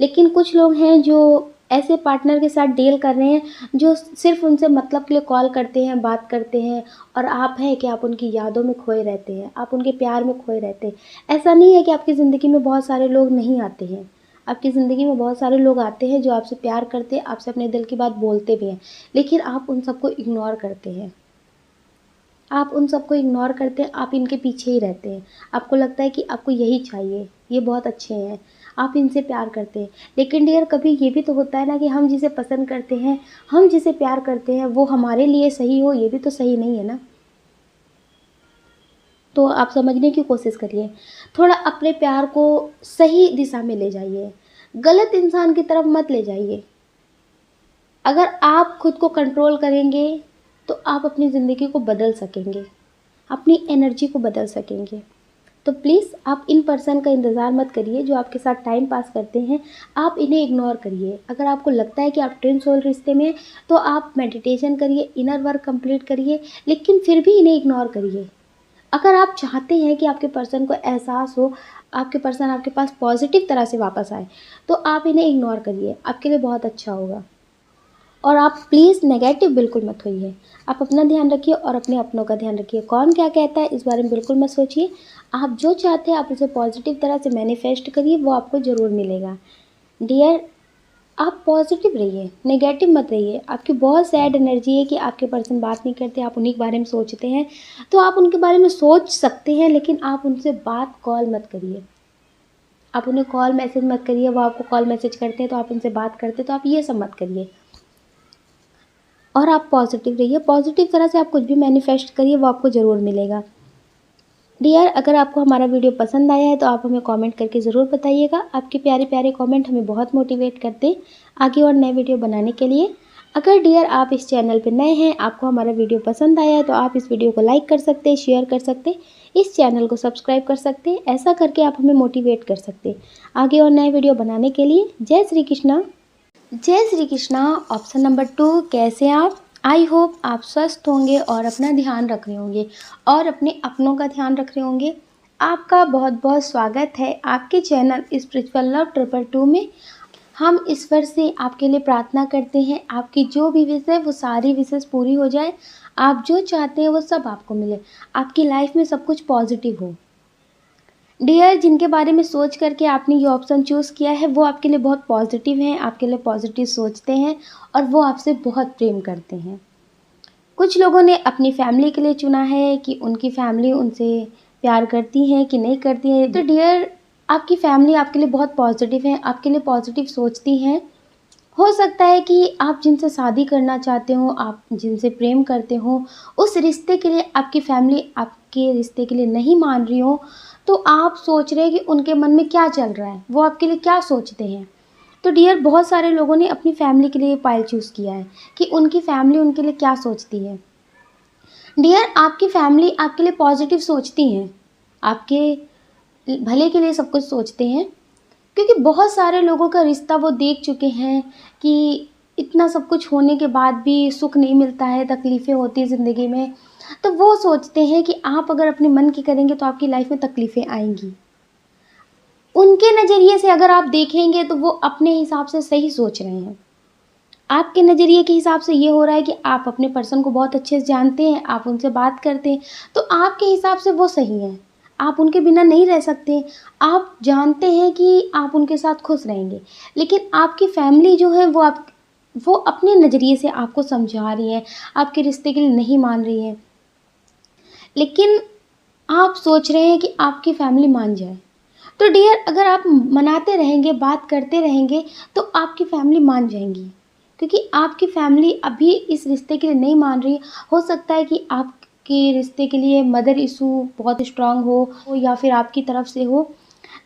लेकिन कुछ लोग हैं जो ऐसे पार्टनर के साथ डील कर रहे हैं, जो सिर्फ उनसे मतलब के लिए कॉल करते हैं, बात करते हैं, और आप हैं कि आप उनकी यादों में खोए रहते हैं, आप उनके प्यार में खोए रहते हैं। ऐसा नहीं है कि आपकी ज़िंदगी में बहुत सारे लोग नहीं आते हैं, आपकी ज़िंदगी में बहुत सारे लोग आते हैं जो आपसे प्यार करते हैं, आपसे अपने दिल की बात बोलते भी हैं, लेकिन आप उन सबको इग्नोर करते हैं। आप उन सबको इग्नोर करते हैं, आप इनके पीछे ही रहते हैं। आपको लगता है कि आपको यही चाहिए, ये बहुत अच्छे हैं, आप इनसे प्यार करते हैं। लेकिन डियर कभी ये भी तो होता है ना कि हम जिसे पसंद करते हैं, हम जिसे प्यार करते हैं वो हमारे लिए सही हो, ये भी तो सही नहीं है ना। तो आप समझने की कोशिश करिए, थोड़ा अपने प्यार को सही दिशा में ले जाइए, गलत इंसान की तरफ मत ले जाइए। अगर आप खुद को कंट्रोल करेंगे तो आप अपनी ज़िंदगी को बदल सकेंगे, अपनी एनर्जी को बदल सकेंगे। तो प्लीज़ आप इन पर्सन का इंतज़ार मत करिए जो आपके साथ टाइम पास करते हैं, आप इन्हें इग्नोर करिए। अगर आपको लगता है कि आप ट्विन सोल रिश्ते में, तो आप मेडिटेशन करिए, इनर वर्क कंप्लीट करिए, लेकिन फिर भी इन्हें इग्नोर करिए। अगर आप चाहते हैं कि आपके पर्सन को एहसास हो, आपके पर्सन आपके पास पॉजिटिव तरह से वापस आए, तो आप इन्हें इग्नोर करिए, आपके लिए बहुत अच्छा होगा। और आप प्लीज़ नेगेटिव बिल्कुल मत होइए। आप अपना ध्यान रखिए और अपने अपनों का ध्यान रखिए। कौन क्या कहता है इस बारे में बिल्कुल मत सोचिए। आप जो चाहते हैं आप उसे पॉजिटिव तरह से मैनिफेस्ट करिए, वो आपको ज़रूर मिलेगा। डियर, आप पॉजिटिव रहिए, नेगेटिव मत रहिए। आपकी बहुत सैड एनर्जी है कि आपके पर्सन बात नहीं करते, आप उन्हीं के बारे में सोचते हैं। तो आप उनके बारे में सोच सकते हैं, लेकिन आप उनसे बात कॉल मत करिए। आप उन्हें कॉल मैसेज मत करिए, वो आपको कॉल मैसेज करते हैं तो आप उनसे बात करते, तो आप ये सब मत करिए। और आप पॉजिटिव रहिए, पॉजिटिव तरह से आप कुछ भी मैनिफेस्ट करिए, वो आपको ज़रूर मिलेगा। डियर, अगर आपको हमारा वीडियो पसंद आया है तो आप हमें कमेंट करके ज़रूर बताइएगा। आपके प्यारे प्यारे कमेंट हमें बहुत मोटिवेट करते हैं आगे और नए वीडियो बनाने के लिए। अगर डियर आप इस चैनल पर नए हैं, आपको हमारा वीडियो पसंद आया है, तो आप इस वीडियो को लाइक कर सकते हैं, शेयर कर सकते हैं, इस चैनल को सब्सक्राइब कर सकते हैं। ऐसा करके आप हमें मोटिवेट कर सकते हैं आगे और नए वीडियो बनाने के लिए। जय श्री कृष्णा। जय श्री कृष्णा। ऑप्शन नंबर 2, कैसे आप? आई होप आप स्वस्थ होंगे और अपना ध्यान रख रहे होंगे और अपने अपनों का ध्यान रख रहे होंगे। आपका बहुत बहुत स्वागत है आपके चैनल स्पिरिचुअल लव 222 में। हम ईश्वर से आपके लिए प्रार्थना करते हैं, आपकी जो भी विश है वो सारी विशेष पूरी हो जाए, आप जो चाहते हैं वो सब आपको मिले, आपकी लाइफ में सब कुछ पॉजिटिव हो। डियर, जिनके बारे में सोच करके आपने ये ऑप्शन चूज़ किया है वो आपके लिए बहुत पॉजिटिव हैं, आपके लिए पॉजिटिव सोचते हैं और वो आपसे बहुत प्रेम करते हैं। कुछ लोगों ने अपनी फैमिली के लिए चुना है कि उनकी फैमिली उनसे प्यार करती है कि नहीं करती है। तो डियर, आपकी फैमिली आपके लिए बहुत पॉजिटिव है, आपके लिए पॉजिटिव सोचती हैं। हो सकता है कि आप जिनसे शादी करना चाहते हो, आप जिनसे प्रेम करते हो, उस रिश्ते के लिए आपकी फैमिली आपके रिश्ते के लिए नहीं मान रही हो, तो आप सोच रहे हैं कि उनके मन में क्या चल रहा है, वो आपके लिए क्या सोचते हैं। तो डियर, बहुत सारे लोगों ने अपनी फैमिली के लिए पाइल चूज़ किया है कि उनकी फैमिली उनके लिए क्या सोचती है। डियर, आपकी फैमिली आपके लिए पॉजिटिव सोचती हैं, आपके भले के लिए सब कुछ सोचते हैं, क्योंकि बहुत सारे लोगों का रिश्ता वो देख चुके हैं कि इतना सब कुछ होने के बाद भी सुख नहीं मिलता है, तकलीफ़ें होती हैं ज़िंदगी में। तो वो सोचते हैं कि आप अगर अपने मन की करेंगे तो आपकी लाइफ में तकलीफ़ें आएंगी। उनके नज़रिए से अगर आप देखेंगे तो वो अपने हिसाब से सही सोच रहे हैं। आपके नज़रिए के हिसाब से ये हो रहा है कि आप अपने पर्सन को बहुत अच्छे से जानते हैं, आप उनसे बात करते हैं, तो आपके हिसाब से वो सही हैं। आप उनके बिना नहीं रह सकते, आप जानते हैं कि आप उनके साथ खुश रहेंगे, लेकिन आपकी फैमिली जो है वो अपने नज़रिए से आपको समझा रही है, आपके रिश्ते के लिए नहीं मान रही है। लेकिन आप सोच रहे हैं कि आपकी फैमिली मान जाए। तो डियर, अगर आप मनाते रहेंगे, बात करते रहेंगे, तो आपकी फैमिली मान जाएंगी, क्योंकि आपकी फैमिली अभी इस रिश्ते के लिए नहीं मान रही। हो सकता है कि आपके रिश्ते के लिए मदर इशू बहुत स्ट्रांग हो या फिर आपकी तरफ से हो।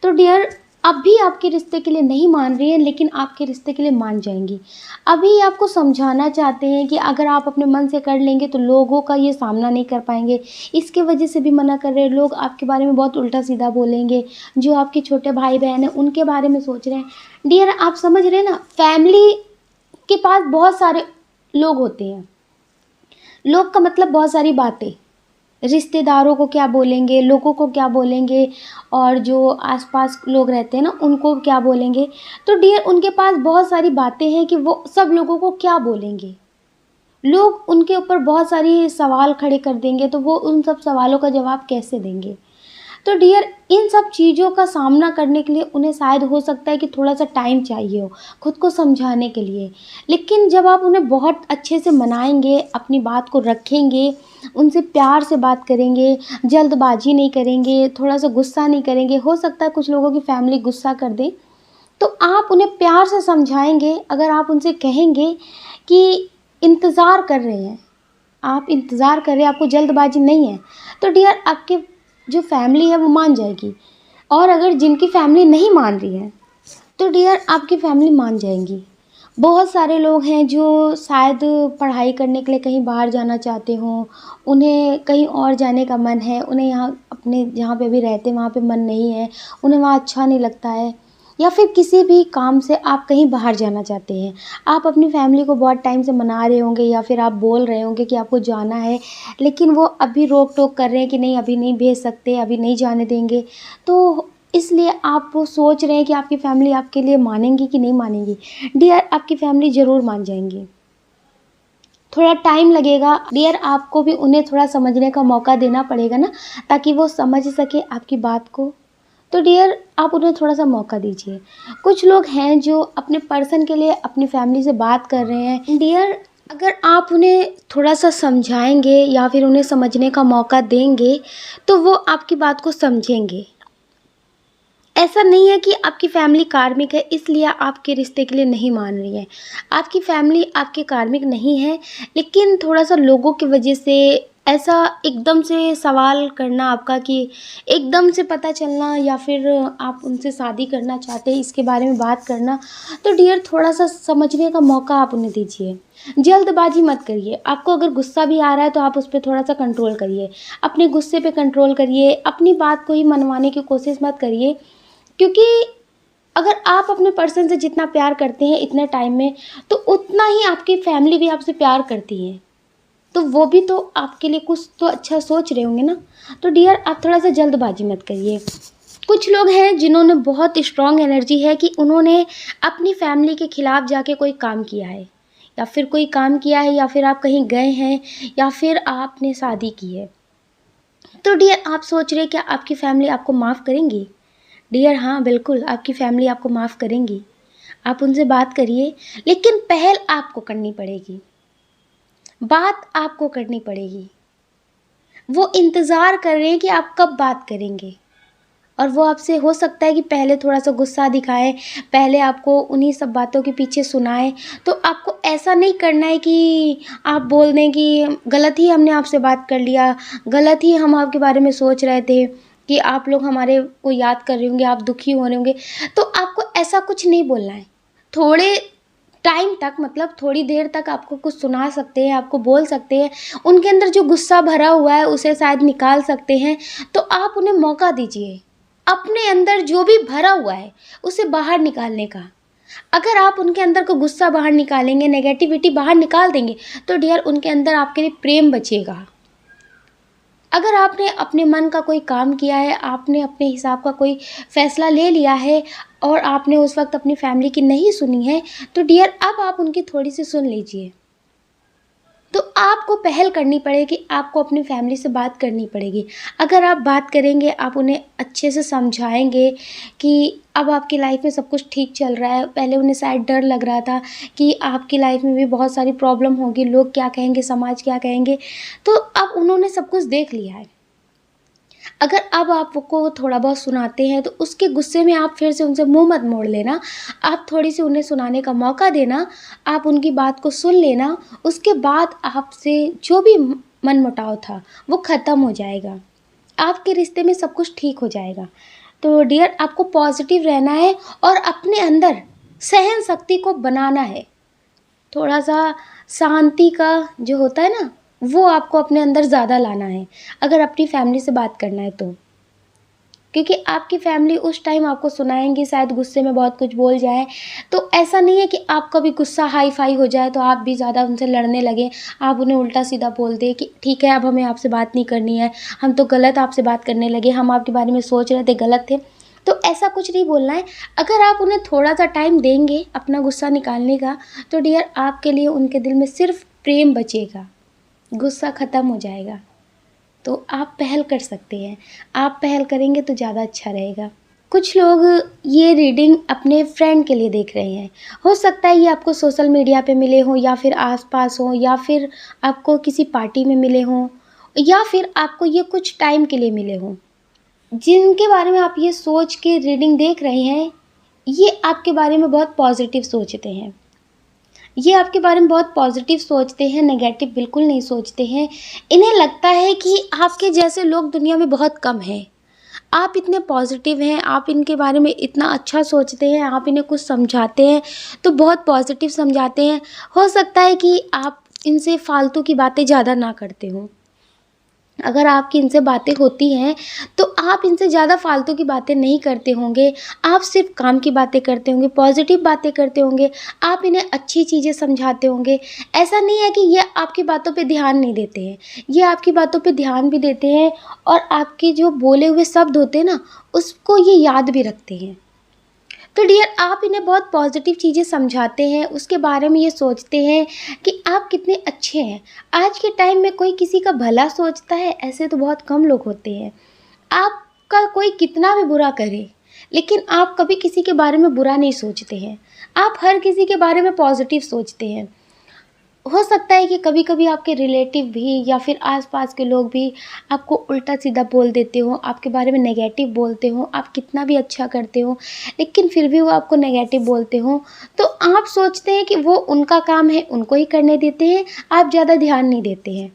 तो डियर, अभी आपके रिश्ते के लिए नहीं मान रही है, लेकिन आपके रिश्ते के लिए मान जाएंगी। अभी आपको समझाना चाहते हैं कि अगर आप अपने मन से कर लेंगे तो लोगों का ये सामना नहीं कर पाएंगे, इसके वजह से भी मना कर रहे हैं। लोग आपके बारे में बहुत उल्टा सीधा बोलेंगे, जो आपके छोटे भाई बहन हैं उनके बारे में सोच रहे हैं। डियर, आप समझ रहे हैं ना, फैमिली के पास बहुत सारे लोग होते हैं। लोग का मतलब बहुत सारी बातें, रिश्तेदारों को क्या बोलेंगे, लोगों को क्या बोलेंगे, और जो आसपास लोग रहते हैं ना उनको क्या बोलेंगे। तो डियर, उनके पास बहुत सारी बातें हैं कि वो सब लोगों को क्या बोलेंगे। लोग उनके ऊपर बहुत सारी सवाल खड़े कर देंगे, तो वो उन सब सवालों का जवाब कैसे देंगे। तो डियर इन सब चीज़ों का सामना करने के लिए उन्हें शायद हो सकता है कि थोड़ा-सा टाइम चाहिए हो, खुद को समझाने के लिए। लेकिन जब आप उन्हें बहुत अच्छे से मनाएँगे, अपनी बात को रखेंगे, उनसे प्यार से बात करेंगे, जल्दबाज़ी नहीं करेंगे, थोड़ा-सा गुस्सा नहीं करेंगे, हो सकता है कुछ लोगों की फैमिली गुस्सा कर दे, तो आप उन्हें प्यार से समझाएँगे। अगर आप उनसे कहेंगे कि इंतज़ार कर रहे हैं, आप इंतज़ार कर रहे हैं, आपको जल्दबाज़ी नहीं है, तो डियर आपके जो फैमिली है वो मान जाएगी। और अगर जिनकी फैमिली नहीं मान रही है, तो डियर आपकी फैमिली मान जाएंगी। बहुत सारे लोग हैं जो शायद पढ़ाई करने के लिए कहीं बाहर जाना चाहते हों, उन्हें कहीं और जाने का मन है, उन्हें यहाँ अपने जहाँ पे भी रहते हैं वहाँ पे मन नहीं है, उन्हें वहाँ अच्छा नहीं लगता है, या फिर किसी भी काम से आप कहीं बाहर जाना चाहते हैं। आप अपनी फैमिली को बहुत टाइम से मना रहे होंगे या फिर आप बोल रहे होंगे कि आपको जाना है, लेकिन वो अभी रोक-टोक कर रहे हैं कि नहीं अभी नहीं भेज सकते, अभी नहीं जाने देंगे। तो इसलिए आप वो सोच रहे हैं कि आपकी फैमिली आपके लिए मानेंगी कि नहीं मानेंगी। डियर आपकी फैमिली ज़रूर मान जाएँगी। थोड़ा टाइम लगेगा डियर, आपको भी उन्हें थोड़ा समझने का मौका देना पड़ेगा ना, ताकि वो समझ सकें आपकी बात को। तो डियर आप उन्हें थोड़ा-सा मौका दीजिए। कुछ लोग हैं जो अपने पर्सन के लिए अपनी फैमिली से बात कर रहे हैं। डियर अगर आप उन्हें थोड़ा-सा समझाएँगे या फिर उन्हें समझने का मौका देंगे, तो वो आपकी बात को समझेंगे। ऐसा नहीं है कि आपकी फैमिली कार्मिक है इसलिए आपके रिश्ते के लिए नहीं मान रही है। आपकी फैमिली आपके कार्मिक नहीं है, लेकिन थोड़ा-सा लोगों की वजह से ऐसा एकदम से सवाल करना आपका कि एकदम से पता चलना या फिर आप उनसे शादी करना चाहते हैं इसके बारे में बात करना, तो डियर थोड़ा-सा समझने का मौका आप उन्हें दीजिए। जल्दबाज़ी मत करिए। आपको अगर गुस्सा भी आ रहा है तो आप उस पे थोड़ा-सा कंट्रोल करिए। अपने गुस्से पे कंट्रोल करिए, अपनी बात को ही मनवाने की कोशिश मत करिए। क्योंकि अगर आप अपने पर्सन से जितना प्यार करते हैं इतने टाइम में, तो उतना ही आपकी फैमिली भी आपसे प्यार करती है। तो वो भी तो आपके लिए कुछ तो अच्छा सोच रहे होंगे ना। तो डियर आप थोड़ा-सा जल्दबाज़ी मत करिए। कुछ लोग हैं जिन्होंने बहुत स्ट्रॉन्ग एनर्जी है कि उन्होंने अपनी फैमिली के खिलाफ जाके कोई काम किया है, या फिर कोई काम किया है, या फिर आप कहीं गए हैं, या फिर आपने शादी की है। तो डियर आप सोच रहे हैं क्या आपकी फैमिली आपको माफ़ करेंगी? डियर हाँ, बिल्कुल आपकी फैमिली आपको माफ़ करेंगी। आप उनसे बात करिए, लेकिन पहल आपको करनी पड़ेगी। बात आपको करनी पड़ेगी। वो इंतज़ार कर रहे हैं कि आप कब बात करेंगे, और वो आपसे हो सकता है कि पहले थोड़ा-सा गुस्सा दिखाएँ, पहले आपको उन्हीं सब बातों के पीछे सुनाएँ। तो आपको ऐसा नहीं करना है कि आप बोल दें कि गलत ही हमने आपसे बात कर लिया, गलत ही हम आपके बारे में सोच रहे थे कि आप लोग हमारे को याद कर रहे होंगे, आप दुखी हो रहे होंगे। तो आपको ऐसा कुछ नहीं बोलना है। थोड़े टाइम तक मतलब थोड़ी देर तक आपको कुछ सुना सकते हैं, आपको बोल सकते हैं। उनके अंदर जो गुस्सा भरा हुआ है उसे शायद निकाल सकते हैं, तो आप उन्हें मौका दीजिए। अपने अंदर जो भी भरा हुआ है उसे बाहर निकालने का। अगर आप उनके अंदर को गुस्सा बाहर निकालेंगे, नेगेटिविटी बाहर निकाल देंगे, तो डियर उनके अंदर आपके लिए प्रेम बचेगा। अगर आपने अपने मन का कोई काम किया है, आपने अपने हिसाब का कोई फ़ैसला ले लिया है और आपने उस वक़्त अपनी फैमिली की नहीं सुनी है, तो डियर अब आप उनकी थोड़ी-सी सुन लीजिए। तो आपको पहल करनी पड़ेगी, आपको अपनी फैमिली से बात करनी पड़ेगी। अगर आप बात करेंगे, आप उन्हें अच्छे से समझाएँगे कि अब आपकी लाइफ़ में सब कुछ ठीक चल रहा है। पहले उन्हें शायद डर लग रहा था कि आपकी लाइफ़ में भी बहुत सारी प्रॉब्लम होगी, लोग क्या कहेंगे, समाज क्या कहेंगे, तो अब उन्होंने सब कुछ देख लिया है। अगर अब आपको थोड़ा बहुत सुनाते हैं तो उसके गुस्से में आप फिर से उनसे मुँह मत मोड़ लेना। आप थोड़ी-सी उन्हें सुनाने का मौका देना, आप उनकी बात को सुन लेना, उसके बाद आपसे जो भी मनमुटाव था वो ख़त्म हो जाएगा। आपके रिश्ते में सब कुछ ठीक हो जाएगा। तो डियर आपको पॉज़िटिव रहना है और अपने अंदर सहन शक्ति को बनाना है। थोड़ा-सा शांति का जो होता है ना, वो आपको अपने अंदर ज़्यादा लाना है, अगर अपनी फैमिली से बात करना है तो। क्योंकि आपकी फैमिली उस टाइम आपको सुनाएँगी, शायद गुस्से में बहुत कुछ बोल जाएँ, तो ऐसा नहीं है कि आपका भी गुस्सा हाई-फ़ाई हो जाए तो आप भी ज़्यादा उनसे लड़ने लगें। आप उन्हें उल्टा-सीधा बोल दें कि ठीक है अब हमें आपसे बात नहीं करनी है, हम तो गलत आपसे बात करने लगे, हम आपके बारे में सोच रहे थे, गलत थे। तो ऐसा कुछ नहीं बोलना है। अगर आप उन्हें थोड़ा-सा टाइम देंगे अपना गुस्सा निकालने का, तो डियर आपके लिए उनके दिल में सिर्फ़ प्रेम बचेगा, गुस्सा ख़त्म हो जाएगा। तो आप पहल कर सकते हैं। आप पहल करेंगे तो ज़्यादा अच्छा रहेगा। कुछ लोग ये रीडिंग अपने फ्रेंड के लिए देख रहे हैं। हो सकता है ये आपको सोशल मीडिया पे मिले हों या फिर आस-पास हों या फिर आपको किसी पार्टी में मिले हों या फिर आपको ये कुछ टाइम के लिए मिले हों। जिनके बारे में आप ये सोच के रीडिंग देख रहे हैं, ये आपके बारे में बहुत पॉज़िटिव सोचते हैं। ये आपके बारे में बहुत पॉज़िटिव सोचते हैं, नेगेटिव बिल्कुल नहीं सोचते हैं। इन्हें लगता है कि आपके जैसे लोग दुनिया में बहुत कम हैं। आप इतने पॉज़िटिव हैं, आप इनके बारे में इतना अच्छा सोचते हैं, आप इन्हें कुछ समझाते हैं तो बहुत पॉज़िटिव समझाते हैं। हो सकता है कि आप इनसे फ़ालतू की बातें ज़्यादा ना करते हों। अगर आपकी इनसे बातें होती हैं तो आप इनसे ज़्यादा फ़ालतू की बातें नहीं करते होंगे। आप सिर्फ़ काम की बातें करते होंगे, पॉज़िटिव बातें करते होंगे, आप इन्हें अच्छी चीज़ें समझाते होंगे। ऐसा नहीं है कि ये आपकी बातों पे ध्यान नहीं देते हैं, ये आपकी बातों पे ध्यान भी देते हैं और आपके जो बोले हुए शब्द होते हैं ना, उसको ये याद भी रखते हैं। तो डियर आप इन्हें बहुत पॉजिटिव चीज़ें समझाते हैं, उसके बारे में ये सोचते हैं कि आप कितने अच्छे हैं। आज के टाइम में कोई किसी का भला सोचता है, ऐसे तो बहुत कम लोग होते हैं। आपका कोई कितना भी बुरा करे, लेकिन आप कभी किसी के बारे में बुरा नहीं सोचते हैं। आप हर किसी के बारे में पॉजिटिव सोचते हैं। हो सकता है कि कभी-कभी आपके रिलेटिव भी या फिर आस-पास के लोग भी आपको उल्टा-सीधा बोल देते हों, आपके बारे में नेगेटिव बोलते हों, आप कितना भी अच्छा करते हो, लेकिन फिर भी वो आपको नेगेटिव बोलते हों, तो आप सोचते हैं कि वो उनका काम है, उनको ही करने देते हैं, आप ज़्यादा ध्यान नहीं देते हैं।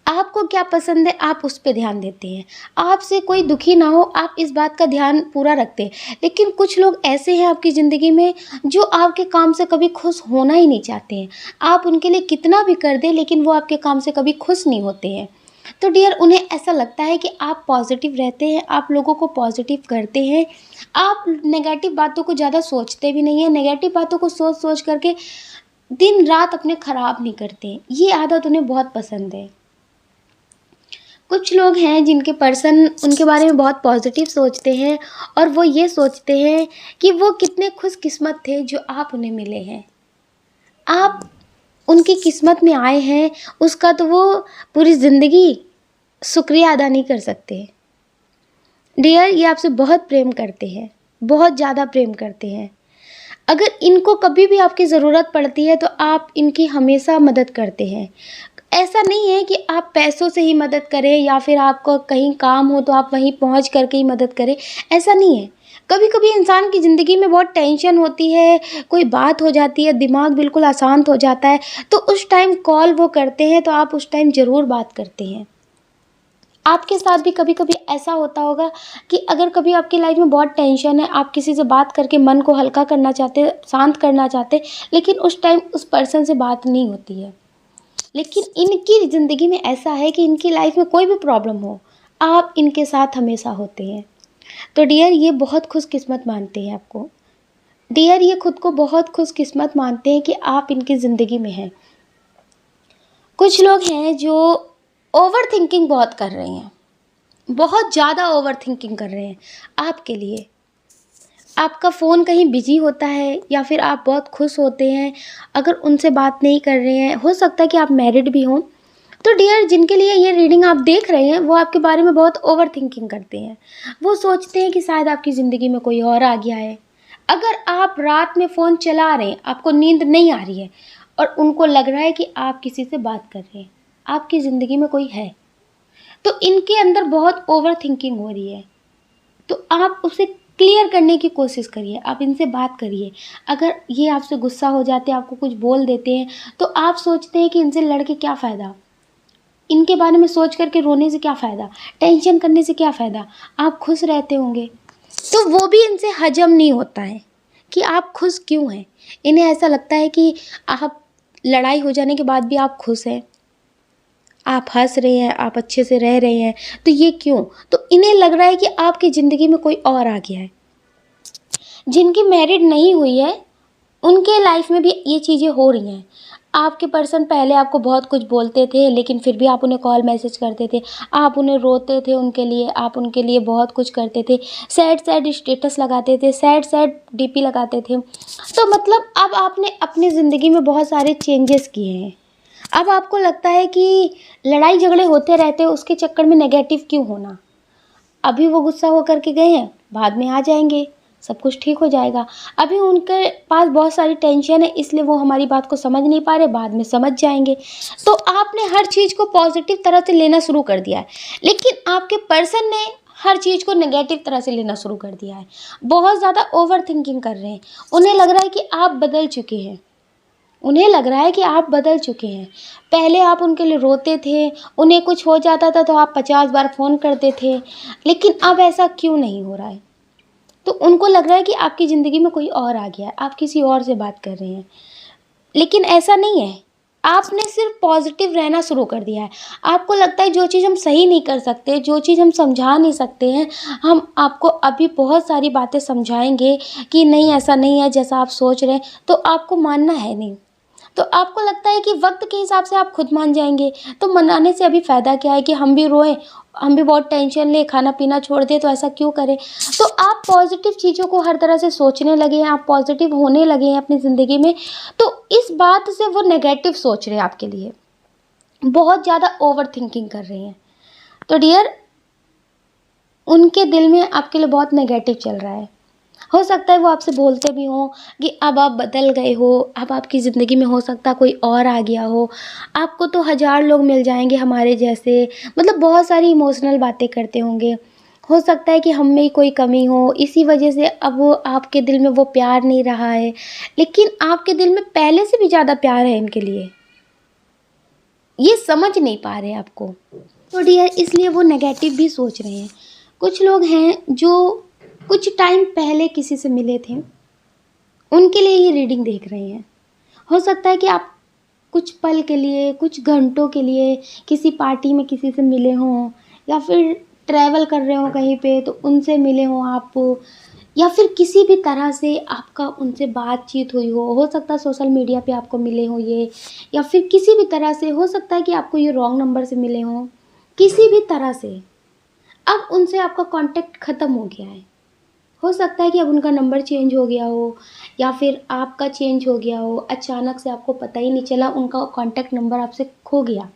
आपको क्या पसंद है आप उस पे ध्यान देते हैं। आपसे कोई दुखी ना हो आप इस बात का ध्यान पूरा रखते हैं। लेकिन कुछ लोग ऐसे हैं आपकी ज़िंदगी में जो आपके काम से कभी खुश होना ही नहीं चाहते हैं। आप उनके लिए कितना भी कर दें लेकिन वो आपके काम से कभी खुश नहीं होते हैं। तो डियर उन्हें ऐसा लगता है कि आप पॉज़िटिव रहते हैं, आप लोगों को पॉज़िटिव करते हैं। आप नेगेटिव बातों को ज़्यादा सोचते भी नहीं हैं, नेगेटिव बातों को सोच-सोच कर के दिन-रात अपने ख़राब नहीं करते। ये आदत उन्हें बहुत पसंद है। कुछ लोग हैं जिनके पर्सन उनके बारे में बहुत पॉजिटिव सोचते हैं और वो ये सोचते हैं कि वो कितने खुशकिस्मत थे जो आप उन्हें मिले हैं। आप उनकी किस्मत में आए हैं उसका तो वो पूरी ज़िंदगी शुक्रिया अदा नहीं कर सकते। डियर ये आपसे बहुत प्रेम करते हैं, बहुत ज़्यादा प्रेम करते हैं। अगर इनको कभी भी आपकी ज़रूरत पड़ती है तो आप इनकी हमेशा मदद करते हैं। ऐसा नहीं है कि आप पैसों से ही मदद करें या फिर आपको कहीं काम हो तो आप वहीं पहुंच करके ही मदद करें, ऐसा नहीं है। कभी-कभी इंसान की ज़िंदगी में बहुत टेंशन होती है, कोई बात हो जाती है, दिमाग बिल्कुल अशांत हो जाता है, तो उस टाइम कॉल वो करते हैं तो आप उस टाइम ज़रूर बात करते हैं। आपके साथ भी कभी-कभी ऐसा होता होगा कि अगर कभी आपकी लाइफ में बहुत टेंशन है, आप किसी से बात करके मन को हल्का करना चाहते, शांत करना चाहते, लेकिन उस टाइम उस पर्सन से बात नहीं होती है। लेकिन इनकी ज़िंदगी में ऐसा है कि इनकी लाइफ में कोई भी प्रॉब्लम हो, आप इनके साथ हमेशा होते हैं। तो डियर ये बहुत खुशकिस्मत मानते हैं आपको। डियर ये खुद को बहुत खुशकिस्मत मानते हैं कि आप इनकी ज़िंदगी में हैं। कुछ लोग हैं जो ओवरथिंकिंग बहुत कर रहे हैं, बहुत ज़्यादा ओवरथिंकिंग कर रहे हैं आपके लिए। आपका फ़ोन कहीं बिज़ी होता है या फिर आप बहुत खुश होते हैं, अगर उनसे बात नहीं कर रहे हैं, हो सकता है कि आप मैरिड भी हों, तो डियर जिनके लिए ये रीडिंग आप देख रहे हैं, वो आपके बारे में बहुत ओवरथिंकिंग करते हैं। वो सोचते हैं कि शायद आपकी ज़िंदगी में कोई और आ गया है। अगर आप रात में फ़ोन चला रहे हैं, आपको नींद नहीं आ रही है और उनको लग रहा है कि आप किसी से बात कर रहे हैं, आपकी ज़िंदगी में कोई है, तो इनके अंदर बहुत ओवरथिंकिंग हो रही है। तो आप उसे क्लियर करने की कोशिश करिए, आप इनसे बात करिए। अगर ये आपसे गुस्सा हो जाते हैं, आपको कुछ बोल देते हैं, तो आप सोचते हैं कि इनसे लड़ के क्या फ़ायदा? इनके बारे में सोच कर के रोने से क्या फ़ायदा? टेंशन करने से क्या फ़ायदा? आप खुश रहते होंगे। तो वो भी इनसे हज़म नहीं होता है कि आप खुश क्यों हैं? इन्हें ऐसा लगता है कि आप लड़ाई हो जाने के बाद भी आप खुश हैं। आप हँस रहे हैं, आप अच्छे से रह रहे हैं, तो ये क्यों? तो इन्हें लग रहा है कि आपकी ज़िंदगी में कोई और आ गया है। जिनकी मैरिड नहीं हुई है, उनके लाइफ में भी ये चीज़ें हो रही हैं। आपके पर्सन पहले आपको बहुत कुछ बोलते थे, लेकिन फिर भी आप उन्हें कॉल मैसेज करते थे। आप उन्हें रोते थे उनके लिए, आप उनके लिए बहुत कुछ करते थे। सैड-सैड स्टेटस लगाते थे, सैड-सैड डीपी लगाते थे। तो मतलब अब आपने अपनी ज़िंदगी में बहुत सारे चेंजेस किए हैं। अब आपको लगता है कि लड़ाई झगड़े होते रहते हैं, उसके चक्कर में नेगेटिव क्यों होना। अभी वो गुस्सा होकर के गए हैं, बाद में आ जाएंगे, सब कुछ ठीक हो जाएगा। अभी उनके पास बहुत सारी टेंशन है, इसलिए वो हमारी बात को समझ नहीं पा रहे, बाद में समझ जाएंगे। तो आपने हर चीज़ को पॉजिटिव तरह से लेना शुरू कर दिया है, लेकिन आपके पर्सन ने हर चीज़ को नेगेटिव तरह से लेना शुरू कर दिया है। बहुत ज़्यादा ओवर थिंकिंग कर रहे हैं। उन्हें लग रहा है कि आप बदल चुके हैं, उन्हें लग रहा है कि आप बदल चुके हैं। पहले आप उनके लिए रोते थे, उन्हें कुछ हो जाता था तो आप 50 बार फ़ोन करते थे, लेकिन अब ऐसा क्यों नहीं हो रहा है। तो उनको लग रहा है कि आपकी ज़िंदगी में कोई और आ गया है, आप किसी और से बात कर रहे हैं, लेकिन ऐसा नहीं है। आपने सिर्फ पॉजिटिव रहना शुरू कर दिया है। आपको लगता है जो चीज़ हम सही नहीं कर सकते, जो चीज़ हम समझा नहीं सकते हैं, हम आपको अभी बहुत सारी बातें समझाएंगे कि नहीं ऐसा नहीं है जैसा आप सोच रहे हैं, तो आपको मानना है नहीं। तो आपको लगता है कि वक्त के हिसाब से आप खुद मान जाएंगे, तो मनाने से अभी फ़ायदा क्या है कि हम भी रोएं, हम भी बहुत टेंशन लें, खाना पीना छोड़ दें, तो ऐसा क्यों करें। तो आप पॉजिटिव चीज़ों को हर तरह से सोचने लगे हैं, आप पॉजिटिव होने लगे हैं अपनी ज़िंदगी में। तो इस बात से वो नेगेटिव सोच रहे हैं आपके लिए, बहुत ज़्यादा ओवर थिंकिंग कर रहे हैं। तो डियर, उनके दिल में आपके लिए बहुत नेगेटिव चल रहा है। हो सकता है वो आपसे बोलते भी हों कि अब आप बदल गए हो, अब आपकी ज़िंदगी में हो सकता है कोई और आ गया हो, आपको तो हज़ार लोग मिल जाएंगे हमारे जैसे, मतलब बहुत सारी इमोशनल बातें करते होंगे। हो सकता है कि हम में ही कोई कमी हो, इसी वजह से अब वो आपके दिल में वो प्यार नहीं रहा है, लेकिन आपके दिल में पहले से भी ज़्यादा प्यार है इनके लिए, ये समझ नहीं पा रहे आपको। तो डियर, इसलिए वो नेगेटिव भी सोच रहे हैं। कुछ लोग हैं जो कुछ टाइम पहले किसी से मिले थे, उनके लिए ये रीडिंग देख रहे हैं। हो सकता है कि आप कुछ पल के लिए, कुछ घंटों के लिए किसी पार्टी में किसी से मिले हों, या फिर ट्रैवल कर रहे हो कहीं पे तो उनसे मिले हों आप, या फिर किसी भी तरह से आपका उनसे बातचीत हुई हो सकता है सोशल मीडिया पे आपको मिले हों ये, या फिर किसी भी तरह से हो सकता है कि आपको ये रॉन्ग नंबर से मिले हों, किसी भी तरह से अब उनसे आपका कांटेक्ट ख़त्म हो गया है। हो सकता है कि अब उनका नंबर चेंज हो गया हो, या फिर आपका चेंज हो गया हो, अचानक से आपको पता ही नहीं चला, उनका कांटेक्ट नंबर आपसे खो गया।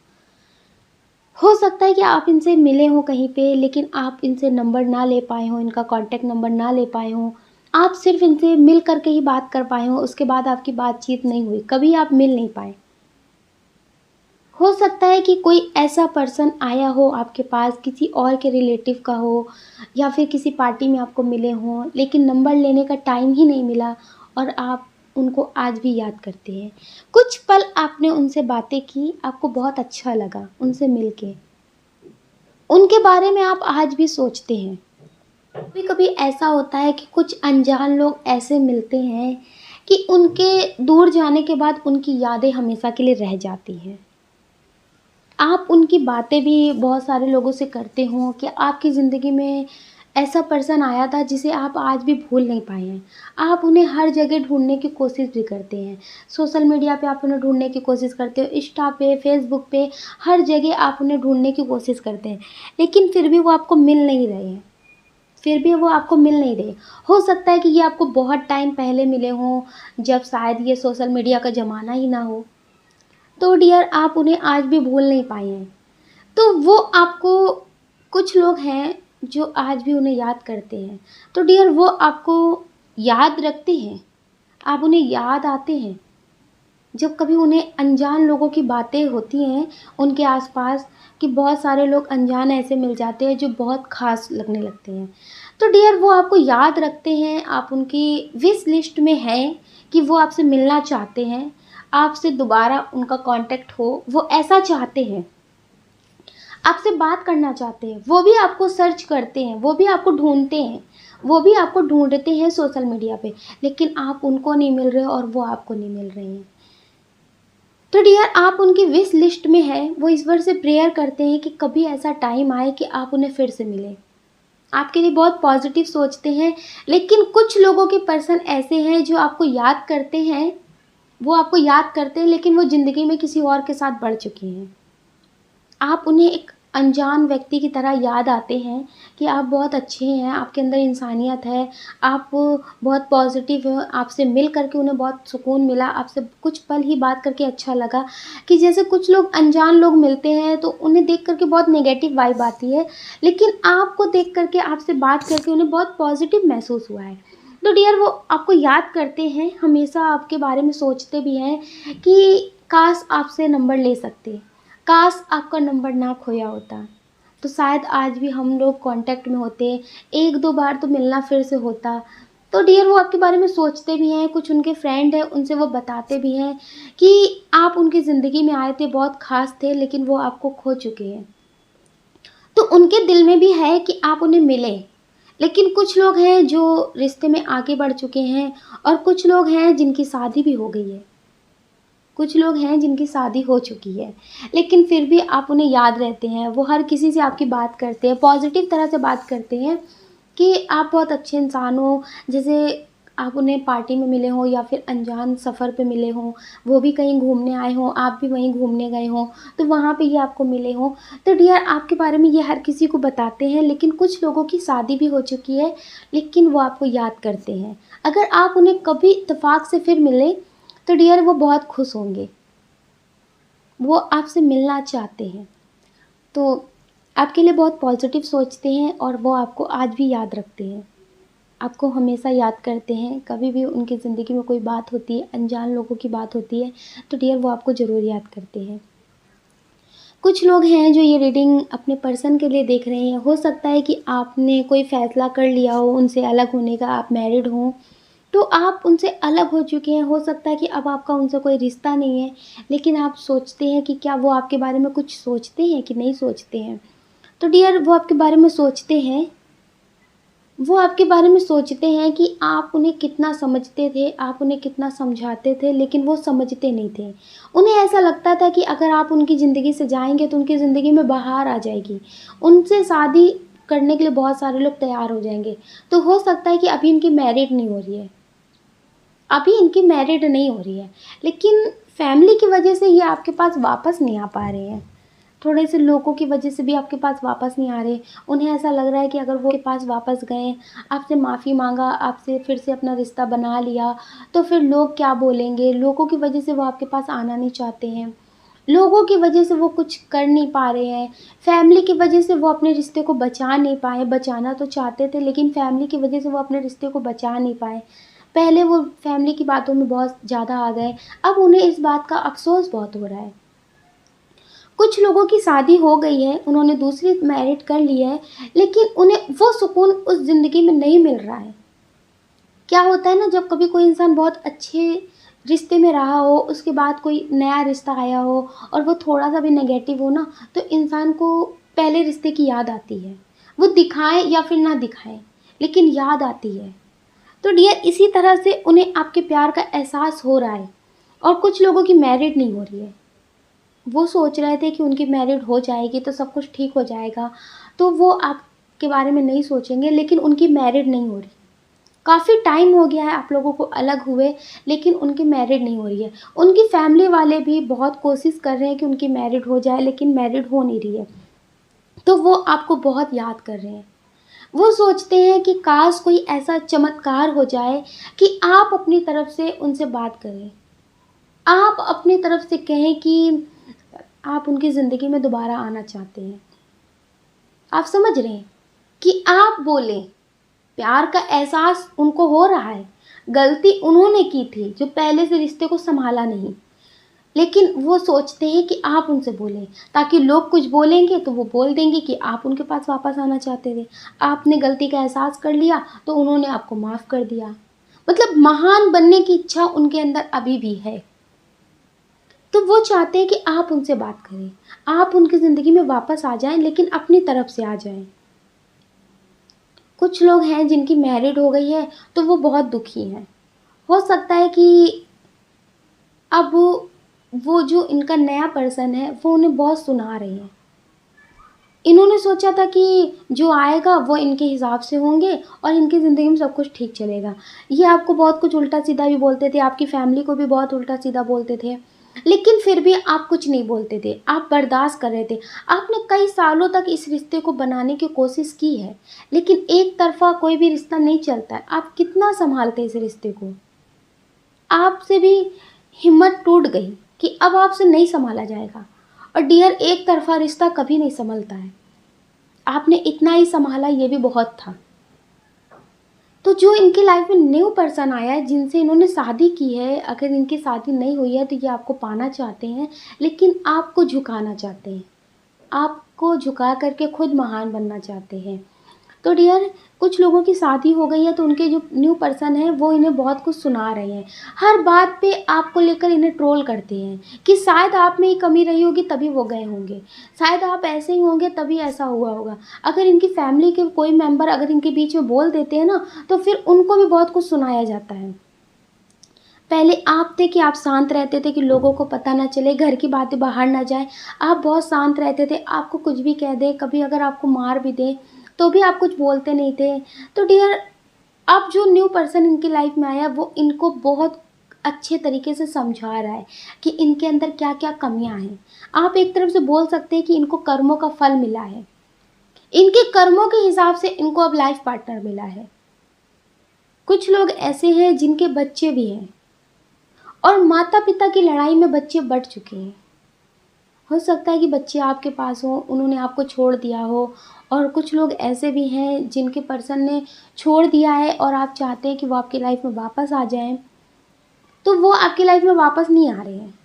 हो सकता है कि आप इनसे मिले हों कहीं पे, लेकिन आप इनसे नंबर ना ले पाए हों, इनका कांटेक्ट नंबर ना ले पाए हों। आप सिर्फ़ इनसे मिल कर के ही बात कर पाए हों, उसके बाद आपकी बातचीत नहीं हुई, कभी आप मिल नहीं पाए। हो सकता है कि कोई ऐसा पर्सन आया हो आपके पास, किसी और के रिलेटिव का हो, या फिर किसी पार्टी में आपको मिले हों, लेकिन नंबर लेने का टाइम ही नहीं मिला और आप उनको आज भी याद करते हैं। कुछ पल आपने उनसे बातें की, आपको बहुत अच्छा लगा उनसे मिलके। उनके बारे में आप आज भी सोचते हैं। कभी-कभी ऐसा होता है कि कुछ अनजान लोग ऐसे मिलते हैं कि उनके दूर जाने के बाद उनकी यादें हमेशा के लिए रह जाती हैं। आप उनकी बातें भी बहुत सारे लोगों से करते हो कि आपकी ज़िंदगी में ऐसा पर्सन आया था जिसे आप आज भी भूल नहीं पाए हैं। आप उन्हें हर जगह ढूँढने की कोशिश भी करते हैं। सोशल मीडिया पे आप उन्हें ढूँढने की कोशिश करते हो, इंस्टा पे, फ़ेसबुक पे, हर जगह आप उन्हें ढूँढने की कोशिश करते हैं। लेकिन फिर भी वो आपको मिल नहीं रहे हैं, फिर भी वो आपको मिल नहीं रहे। हो सकता है कि ये आपको बहुत टाइम पहले मिले हों, जब शायद ये सोशल मीडिया का ज़माना ही ना हो। तो डियर, आप उन्हें आज भी भूल नहीं पाए हैं। तो वो आपको, कुछ लोग हैं जो आज भी उन्हें याद करते हैं। तो डियर, वो आपको याद रखते हैं, आप उन्हें याद आते हैं। जब कभी उन्हें अनजान लोगों की बातें होती हैं उनके आसपास, कि बहुत सारे लोग अनजान ऐसे मिल जाते हैं जो बहुत ख़ास लगने लगते हैं। तो डियर, वो आपको याद रखते हैं, आप उनकी विश लिस्ट में हैं कि वो आपसे मिलना चाहते हैं, आपसे दोबारा उनका कॉन्टैक्ट हो, वो ऐसा चाहते हैं। आपसे बात करना चाहते हैं, वो भी आपको सर्च करते हैं, वो भी आपको ढूँढते हैं, वो भी आपको ढूँढते हैं सोशल मीडिया पे, लेकिन आप उनको नहीं मिल रहे और वो आपको नहीं मिल रहे हैं। तो डियर, आप उनकी विश लिस्ट में हैं, वो ईश्वर से प्रेयर करते हैं कि कभी ऐसा टाइम आए कि आप उन्हें फिर से मिलें। आपके लिए बहुत पॉजिटिव सोचते हैं, लेकिन कुछ लोगों के पर्सन ऐसे हैं जो आपको याद करते हैं, वो आपको याद करते हैं, लेकिन वो ज़िंदगी में किसी और के साथ बढ़ चुके हैं। आप उन्हें एक अनजान व्यक्ति की तरह याद आते हैं कि आप बहुत अच्छे हैं, आपके अंदर इंसानियत है, आप बहुत पॉज़िटिव हो, आपसे मिल कर के उन्हें बहुत सुकून मिला, आपसे कुछ पल ही बात करके अच्छा लगा। कि जैसे कुछ लोग अनजान लोग मिलते हैं तो उन्हें देख कर के बहुत नेगेटिव वाइब आती है, लेकिन आपको देख कर के, आपसे बात करके उन्हें बहुत पॉज़िटिव महसूस हुआ है। तो डियर वो आपको याद करते हैं, हमेशा आपके बारे में सोचते भी हैं कि काश आपसे नंबर ले सकते। काश आपका नंबर ना खोया होता, तो शायद आज भी हम लोग कॉन्टैक्ट में होते, 1-2 बार तो मिलना फिर से होता। तो डियर वो आपके बारे में सोचते भी हैं, कुछ उनके फ्रेंड हैं उनसे वो बताते भी हैं कि आप उनकी ज़िंदगी में आए थे, बहुत ख़ास थे, लेकिन वो आपको खो चुके हैं। तो उनके दिल में भी है कि आप उन्हें मिलें। लेकिन कुछ लोग हैं जो रिश्ते में आगे बढ़ चुके हैं और कुछ लोग हैं जिनकी शादी भी हो गई है। कुछ लोग हैं जिनकी शादी हो चुकी है, लेकिन फिर भी आप उन्हें याद रहते हैं, वो हर किसी से आपकी बात करते हैं, पॉज़िटिव तरह से बात करते हैं कि आप बहुत अच्छे इंसान हो। जैसे आप उन्हें पार्टी में मिले हों या फिर अनजान सफ़र पे मिले हों, वो भी कहीं घूमने आए हों, आप भी वहीं घूमने गए हों, तो वहाँ पे ये आपको मिले हों। तो डियर आपके बारे में ये हर किसी को बताते हैं, लेकिन कुछ लोगों की शादी भी हो चुकी है, लेकिन वो आपको याद करते हैं। अगर आप उन्हें कभी इत्तेफ़ाक से फिर मिलें, तो डियर वो बहुत खुश होंगे, वो आपसे मिलना चाहते हैं। तो आपके लिए बहुत पॉज़िटिव सोचते हैं और वो आपको आज भी याद रखते हैं। आपको हमेशा याद करते हैं, कभी भी उनकी ज़िंदगी में कोई बात होती है, अनजान लोगों की बात होती है, तो डियर वो आपको ज़रूर याद करते हैं। कुछ लोग हैं जो ये रीडिंग अपने पर्सन के लिए देख रहे हैं। हो सकता है कि आपने कोई फ़ैसला कर लिया हो उनसे अलग होने का, आप मैरिड हों, तो आप उनसे अलग हो चुके हैं। हो सकता है कि अब आपका उनसे कोई रिश्ता नहीं है, लेकिन आप सोचते हैं कि क्या वो आपके बारे में कुछ सोचते हैं कि नहीं सोचते हैं। तो डियर वो आपके बारे में सोचते हैं, वो आपके बारे में सोचते हैं कि आप उन्हें कितना समझते थे, आप उन्हें कितना समझाते थे, लेकिन वो समझते नहीं थे। उन्हें ऐसा लगता था कि अगर आप उनकी ज़िंदगी से जाएँगे तो उनकी ज़िंदगी में बहार आ जाएगी। उनसे शादी करने के लिए बहुत सारे लोग तैयार हो जाएँगे। तो हो सकता है कि अभी इनकी मैरिड नहीं हो रही है, अभी इनकी मैरिड नहीं हो रही है, लेकिन फैमिली की वजह से ये आपके पास वापस नहीं आ पा रहे हैं। थोड़े से लोगों की वजह से भी आपके पास वापस नहीं आ रहे। उन्हें ऐसा लग रहा है कि अगर वो आपके पास वापस गए, आपसे माफ़ी माँगा, आपसे फिर से अपना रिश्ता बना लिया, तो फिर लोग क्या बोलेंगे? लोगों की वजह से वो आपके पास आना नहीं चाहते हैं। लोगों की वजह से वो कुछ कर नहीं पा रहे हैं। फैमिली की वजह से वो अपने रिश्ते को बचा नहीं पाए, बचाना तो चाहते थे, लेकिन फैमिली की वजह से वो अपने रिश्ते को बचा नहीं पाए। पहले वो फैमिली की बातों में बहुत ज़्यादा आ गए, अब उन्हें इस बात का अफ़सोस बहुत हो रहा है। कुछ लोगों की शादी हो गई है, उन्होंने दूसरी मैरिड कर ली है, लेकिन उन्हें वो सुकून उस ज़िंदगी में नहीं मिल रहा है। क्या होता है ना, जब कभी कोई इंसान बहुत अच्छे रिश्ते में रहा हो, उसके बाद कोई नया रिश्ता आया हो और वो थोड़ा-सा भी नेगेटिव हो ना, तो इंसान को पहले रिश्ते की याद आती है। वो दिखाएँ या फिर ना दिखाएँ, लेकिन याद आती है। तो डियर इसी तरह से उन्हें आपके प्यार का एहसास हो रहा है और कुछ लोगों की मैरिड नहीं हो रही है। वो सोच रहे थे कि उनकी मैरिड हो जाएगी तो सब कुछ ठीक हो जाएगा, तो वो आपके बारे में नहीं सोचेंगे, लेकिन उनकी मैरिड नहीं हो रही। काफ़ी टाइम हो गया है आप लोगों को अलग हुए, लेकिन उनकी मैरिड नहीं हो रही है। उनकी फैमिली वाले भी बहुत कोशिश कर रहे हैं कि उनकी मैरिड हो जाए, लेकिन मैरिड हो नहीं रही है। तो वो आपको बहुत याद कर रहे हैं। वो सोचते हैं कि काश कोई ऐसा चमत्कार हो जाए कि आप अपनी तरफ से उनसे बात करें। आप अपनी तरफ से कहें कि आप उनकी ज़िंदगी में दोबारा आना चाहते हैं। आप समझ रहे हैं? कि आप बोलें, प्यार का एहसास उनको हो रहा है। गलती उन्होंने की थी जो पहले से रिश्ते को सँभाला नहीं। लेकिन वो सोचते हैं कि आप उनसे बोलें, ताकि लोग कुछ बोलेंगे तो वो बोल देंगे कि आप उनके पास वापस आना चाहते थे। आपने गलती का एहसास कर लिया तो उन्होंने आपको माफ़ कर दिया। मतलब महान बनने की इच्छा उनके अंदर अभी भी है। तो वो चाहते हैं कि आप उनसे बात करें, आप उनकी ज़िंदगी में वापस आ जाएँ, लेकिन अपनी तरफ से आ जाएँ। कुछ लोग हैं जिनकी मैरिड हो गई है, तो वो बहुत दुखी हैं। हो सकता है कि अब वो जो इनका नया पर्सन है, वो उन्हें बहुत सुना रहे हैं। इन्होंने सोचा था कि जो आएगा वो इनके हिसाब से होंगे और इनकी ज़िंदगी में सब कुछ ठीक चलेगा। ये आपको बहुत कुछ उल्टा-सीधा भी बोलते थे, आपकी फैमिली को भी बहुत उल्टा-सीधा बोलते थे। लेकिन फिर भी आप कुछ नहीं बोलते थे, आप बर्दाश्त कर रहे थे। आपने कई सालों तक इस रिश्ते को बनाने की कोशिश की है, लेकिन एक तरफ़ा कोई भी रिश्ता नहीं चलता है। आप कितना सँभालते इस रिश्ते को? आपसे भी हिम्मत टूट गई कि अब आपसे नहीं सँभाला जाएगा। और डियर, एक तरफ़ा रिश्ता कभी नहीं सँभलता है। आपने इतना ही सँभाला, ये भी बहुत था। तो जो इनकी लाइफ में न्यू पर्सन आया है, जिनसे इन्होंने शादी की है, अगर इनकी शादी नहीं हुई है तो ये आपको पाना चाहते हैं, लेकिन आपको झुकाना चाहते हैं। आपको झुका करके खुद महान बनना चाहते हैं। तो डियर, कुछ लोगों की शादी हो गई है तो उनके जो न्यू पर्सन है वो इन्हें बहुत कुछ सुना रहे हैं। हर बात पे आपको लेकर इन्हें ट्रोल करते हैं कि शायद आप में ही कमी रही होगी तभी वो गए होंगे, शायद आप ऐसे ही होंगे तभी ऐसा हुआ होगा। अगर इनकी फैमिली के कोई मेंबर अगर इनके बीच में बोल देते हैं ना, तो फिर उनको भी बहुत कुछ सुनाया जाता है। पहले आप थे कि आप शांत रहते थे कि लोगों को पता ना चले, घर की बातें बाहर ना जाए। आप बहुत शांत रहते थे, आपको कुछ भी कह दें, कभी अगर आपको मार भी दें तो भी आप कुछ बोलते नहीं थे। तो डियर, अब जो न्यू पर्सन इनकी लाइफ में आया वो इनको बहुत अच्छे तरीके से समझा रहा है कि इनके अंदर क्या-क्या कमियां हैं। आप एक तरफ से बोल सकते हैं कि इनको कर्मों का फल मिला है। इनके कर्मों के हिसाब से इनको अब लाइफ पार्टनर मिला है। कुछ लोग ऐसे हैं जिनके बच्चे भी हैं और माता-पिता की लड़ाई में बच्चे बँट चुके हैं। हो सकता है कि बच्चे आपके पास हों, उन्होंने आपको छोड़ दिया हो, और कुछ लोग ऐसे भी हैं जिनके पर्सन ने छोड़ दिया है और आप चाहते हैं कि वो आपकी लाइफ में वापस आ जाएँ, तो वो आपकी लाइफ में वापस नहीं आ रहे हैं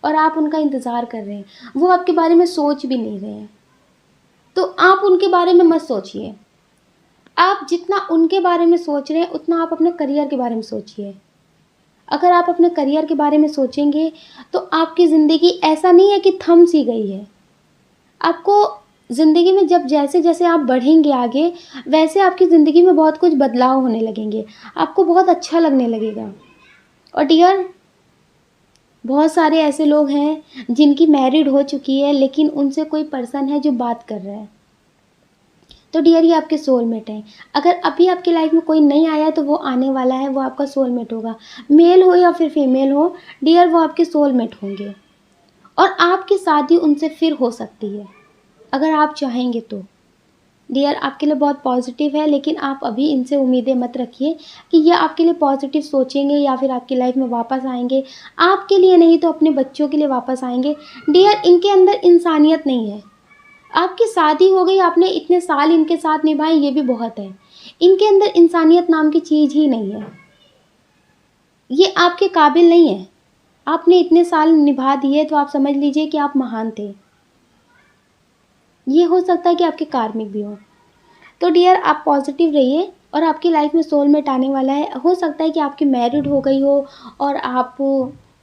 और आप उनका इंतज़ार कर रहे हैं। वो आपके बारे में सोच भी नहीं रहे हैं। तो आप उनके बारे में मत सोचिए। आप जितना उनके बारे में सोच रहे हैं, उतना आप अपने करियर के बारे में सोचिए। अगर आप अपने करियर के बारे में सोचेंगे, तो आपकी ज़िंदगी ऐसा नहीं है कि थम सी गई है। आपको ज़िंदगी में जब जैसे-जैसे आप बढ़ेंगे आगे, वैसे आपकी ज़िंदगी में बहुत कुछ बदलाव होने लगेंगे। आपको बहुत अच्छा लगने लगेगा। और डियर, बहुत सारे ऐसे लोग हैं जिनकी मैरिड हो चुकी है, लेकिन उनसे कोई पर्सन है जो बात कर रहा है। तो डियर, ये आपके सोलमेट हैं। अगर अभी आपकी लाइफ में कोई नहीं आया है तो वो आने वाला है, वो आपका सोलमेट होगा। मेल हो या फिर फीमेल हो, डियर, वो आपके सोलमेट होंगे और आपकी शादी उनसे फिर हो सकती है, अगर आप चाहेंगे तो। डियर, आपके लिए बहुत पॉजिटिव है, लेकिन आप अभी इनसे उम्मीदें मत रखिए कि ये आपके लिए पॉजिटिव सोचेंगे या फिर आपकी लाइफ में वापस आएँगे। आपके लिए नहीं तो अपने बच्चों के लिए वापस आएँगे। डियर, इनके अंदर इंसानियत नहीं है। आपकी शादी हो गई, आपने इतने साल इनके साथ निभाए, ये भी बहुत है। इनके अंदर इंसानियत नाम की चीज़ ही नहीं है। ये आपके काबिल नहीं है। आपने इतने साल निभा दिए तो आप समझ लीजिए कि आप महान थे। ये हो सकता है कि आपके कार्मिक भी हों। तो डियर, आप पॉजिटिव रहिए और आपकी लाइफ में सोलमेट आने वाला है। हो सकता है कि आपकी मैरिड हो गई हो और आप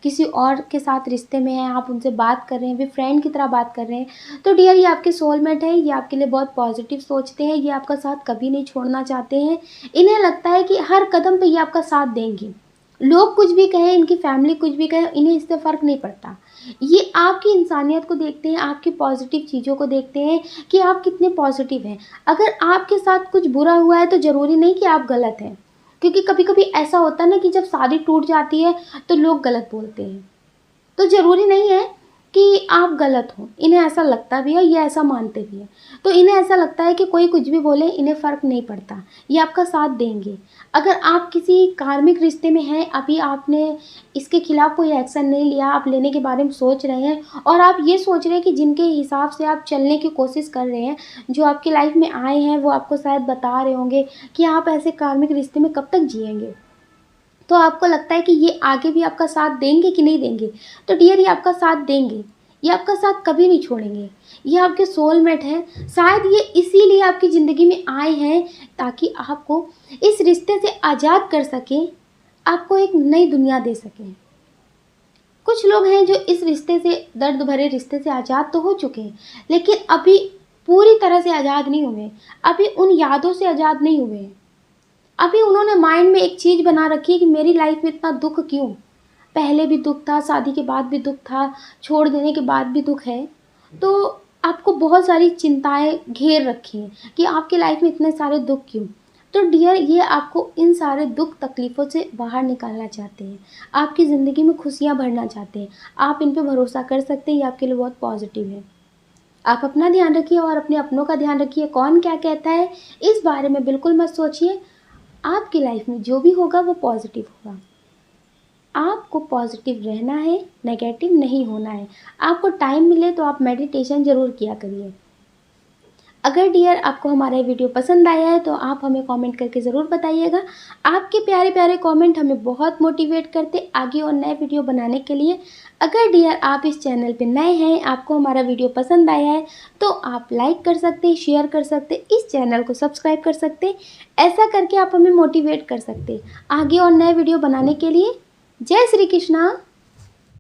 किसी और के साथ रिश्ते में हैं, आप उनसे बात कर रहे हैं, भी फ्रेंड की तरह बात कर रहे हैं। तो डियर, ये आपके सोलमेट हैं, ये आपके लिए बहुत पॉजिटिव सोचते हैं, ये आपका साथ कभी नहीं छोड़ना चाहते हैं। इन्हें लगता है कि हर कदम पे ये आपका साथ देंगे। लोग कुछ भी कहें, इनकी फैमिली कुछ भी कहे, इन्हें इससे फ़र्क नहीं पड़ता। ये आपकी इंसानियत को देखते हैं, आपकी पॉजिटिव चीज़ों को देखते हैं कि आप कितने पॉजिटिव हैं। अगर आपके साथ कुछ बुरा हुआ है तो ज़रूरी नहीं कि आप गलत हैं, क्योंकि कभी-कभी ऐसा होता है ना कि जब शादी टूट जाती है तो लोग गलत बोलते हैं। तो ज़रूरी नहीं है कि आप गलत हो, इन्हें ऐसा लगता भी है, ये ऐसा मानते भी हैं। तो इन्हें ऐसा लगता है कि कोई कुछ भी बोले, इन्हें फ़र्क नहीं पड़ता, ये आपका साथ देंगे। अगर आप किसी कार्मिक रिश्ते में हैं, अभी आपने इसके खिलाफ कोई एक्शन नहीं लिया, आप लेने के बारे में सोच रहे हैं और आप ये सोच रहे हैं कि जिनके हिसाब से आप चलने की कोशिश कर रहे हैं, जो आपकी लाइफ में आए हैं, वो आपको शायद बता रहे होंगे कि आप ऐसे कार्मिक रिश्ते में कब तक जिएँगे। तो आपको लगता है कि ये आगे भी आपका साथ देंगे कि नहीं देंगे? तो डियर, ये आपका साथ देंगे, ये आपका साथ कभी नहीं छोड़ेंगे। ये आपके सोलमेट हैं, शायद ये इसीलिए आपकी ज़िंदगी में आए हैं ताकि आपको इस रिश्ते से आज़ाद कर सकें, आपको एक नई दुनिया दे सकें। कुछ लोग हैं जो इस रिश्ते से, दर्द भरे रिश्ते से आज़ाद तो हो चुके हैं, लेकिन अभी पूरी तरह से आज़ाद नहीं हुए, अभी उन यादों से आज़ाद नहीं हुए हैं। अभी उन्होंने माइंड में एक चीज़ बना रखी है कि मेरी लाइफ में इतना दुःख क्यों? पहले भी दुःख था, शादी के बाद भी दुःख था, छोड़ देने के बाद भी दुःख है। तो आपको बहुत सारी चिंताएँ घेर रखी हैं कि आपकी लाइफ में इतने सारे दुःख क्यों? तो डियर ये आपको इन सारे दुख तकलीफ़ों से बाहर निकालना चाहते हैं, आपकी ज़िंदगी में खुशियाँ भरना चाहते हैं। आप इन पे भरोसा कर सकते हैं, ये आपके लिए बहुत पॉजिटिव है। आप अपना ध्यान रखिए और अपने अपनों का ध्यान रखिए। कौन क्या कहता है इस बारे में बिल्कुल मत सोचिए। आपकी लाइफ में जो भी होगा वो पॉजिटिव होगा। आपको पॉजिटिव रहना है, नेगेटिव नहीं होना है। आपको टाइम मिले तो आप मेडिटेशन ज़रूर किया करिए। अगर डियर आपको हमारा ये वीडियो पसंद आया है तो आप हमें कमेंट करके ज़रूर बताइएगा। आपके प्यारे प्यारे कमेंट हमें बहुत मोटिवेट करते आगे और नए वीडियो बनाने के लिए। अगर डियर आप इस चैनल पे नए हैं, आपको हमारा वीडियो पसंद आया है तो आप लाइक कर सकते, शेयर कर सकते, इस चैनल को सब्सक्राइब कर सकते। ऐसा करके आप हमें मोटिवेट कर सकते आगे और नए वीडियो बनाने के लिए। जय श्री कृष्णा।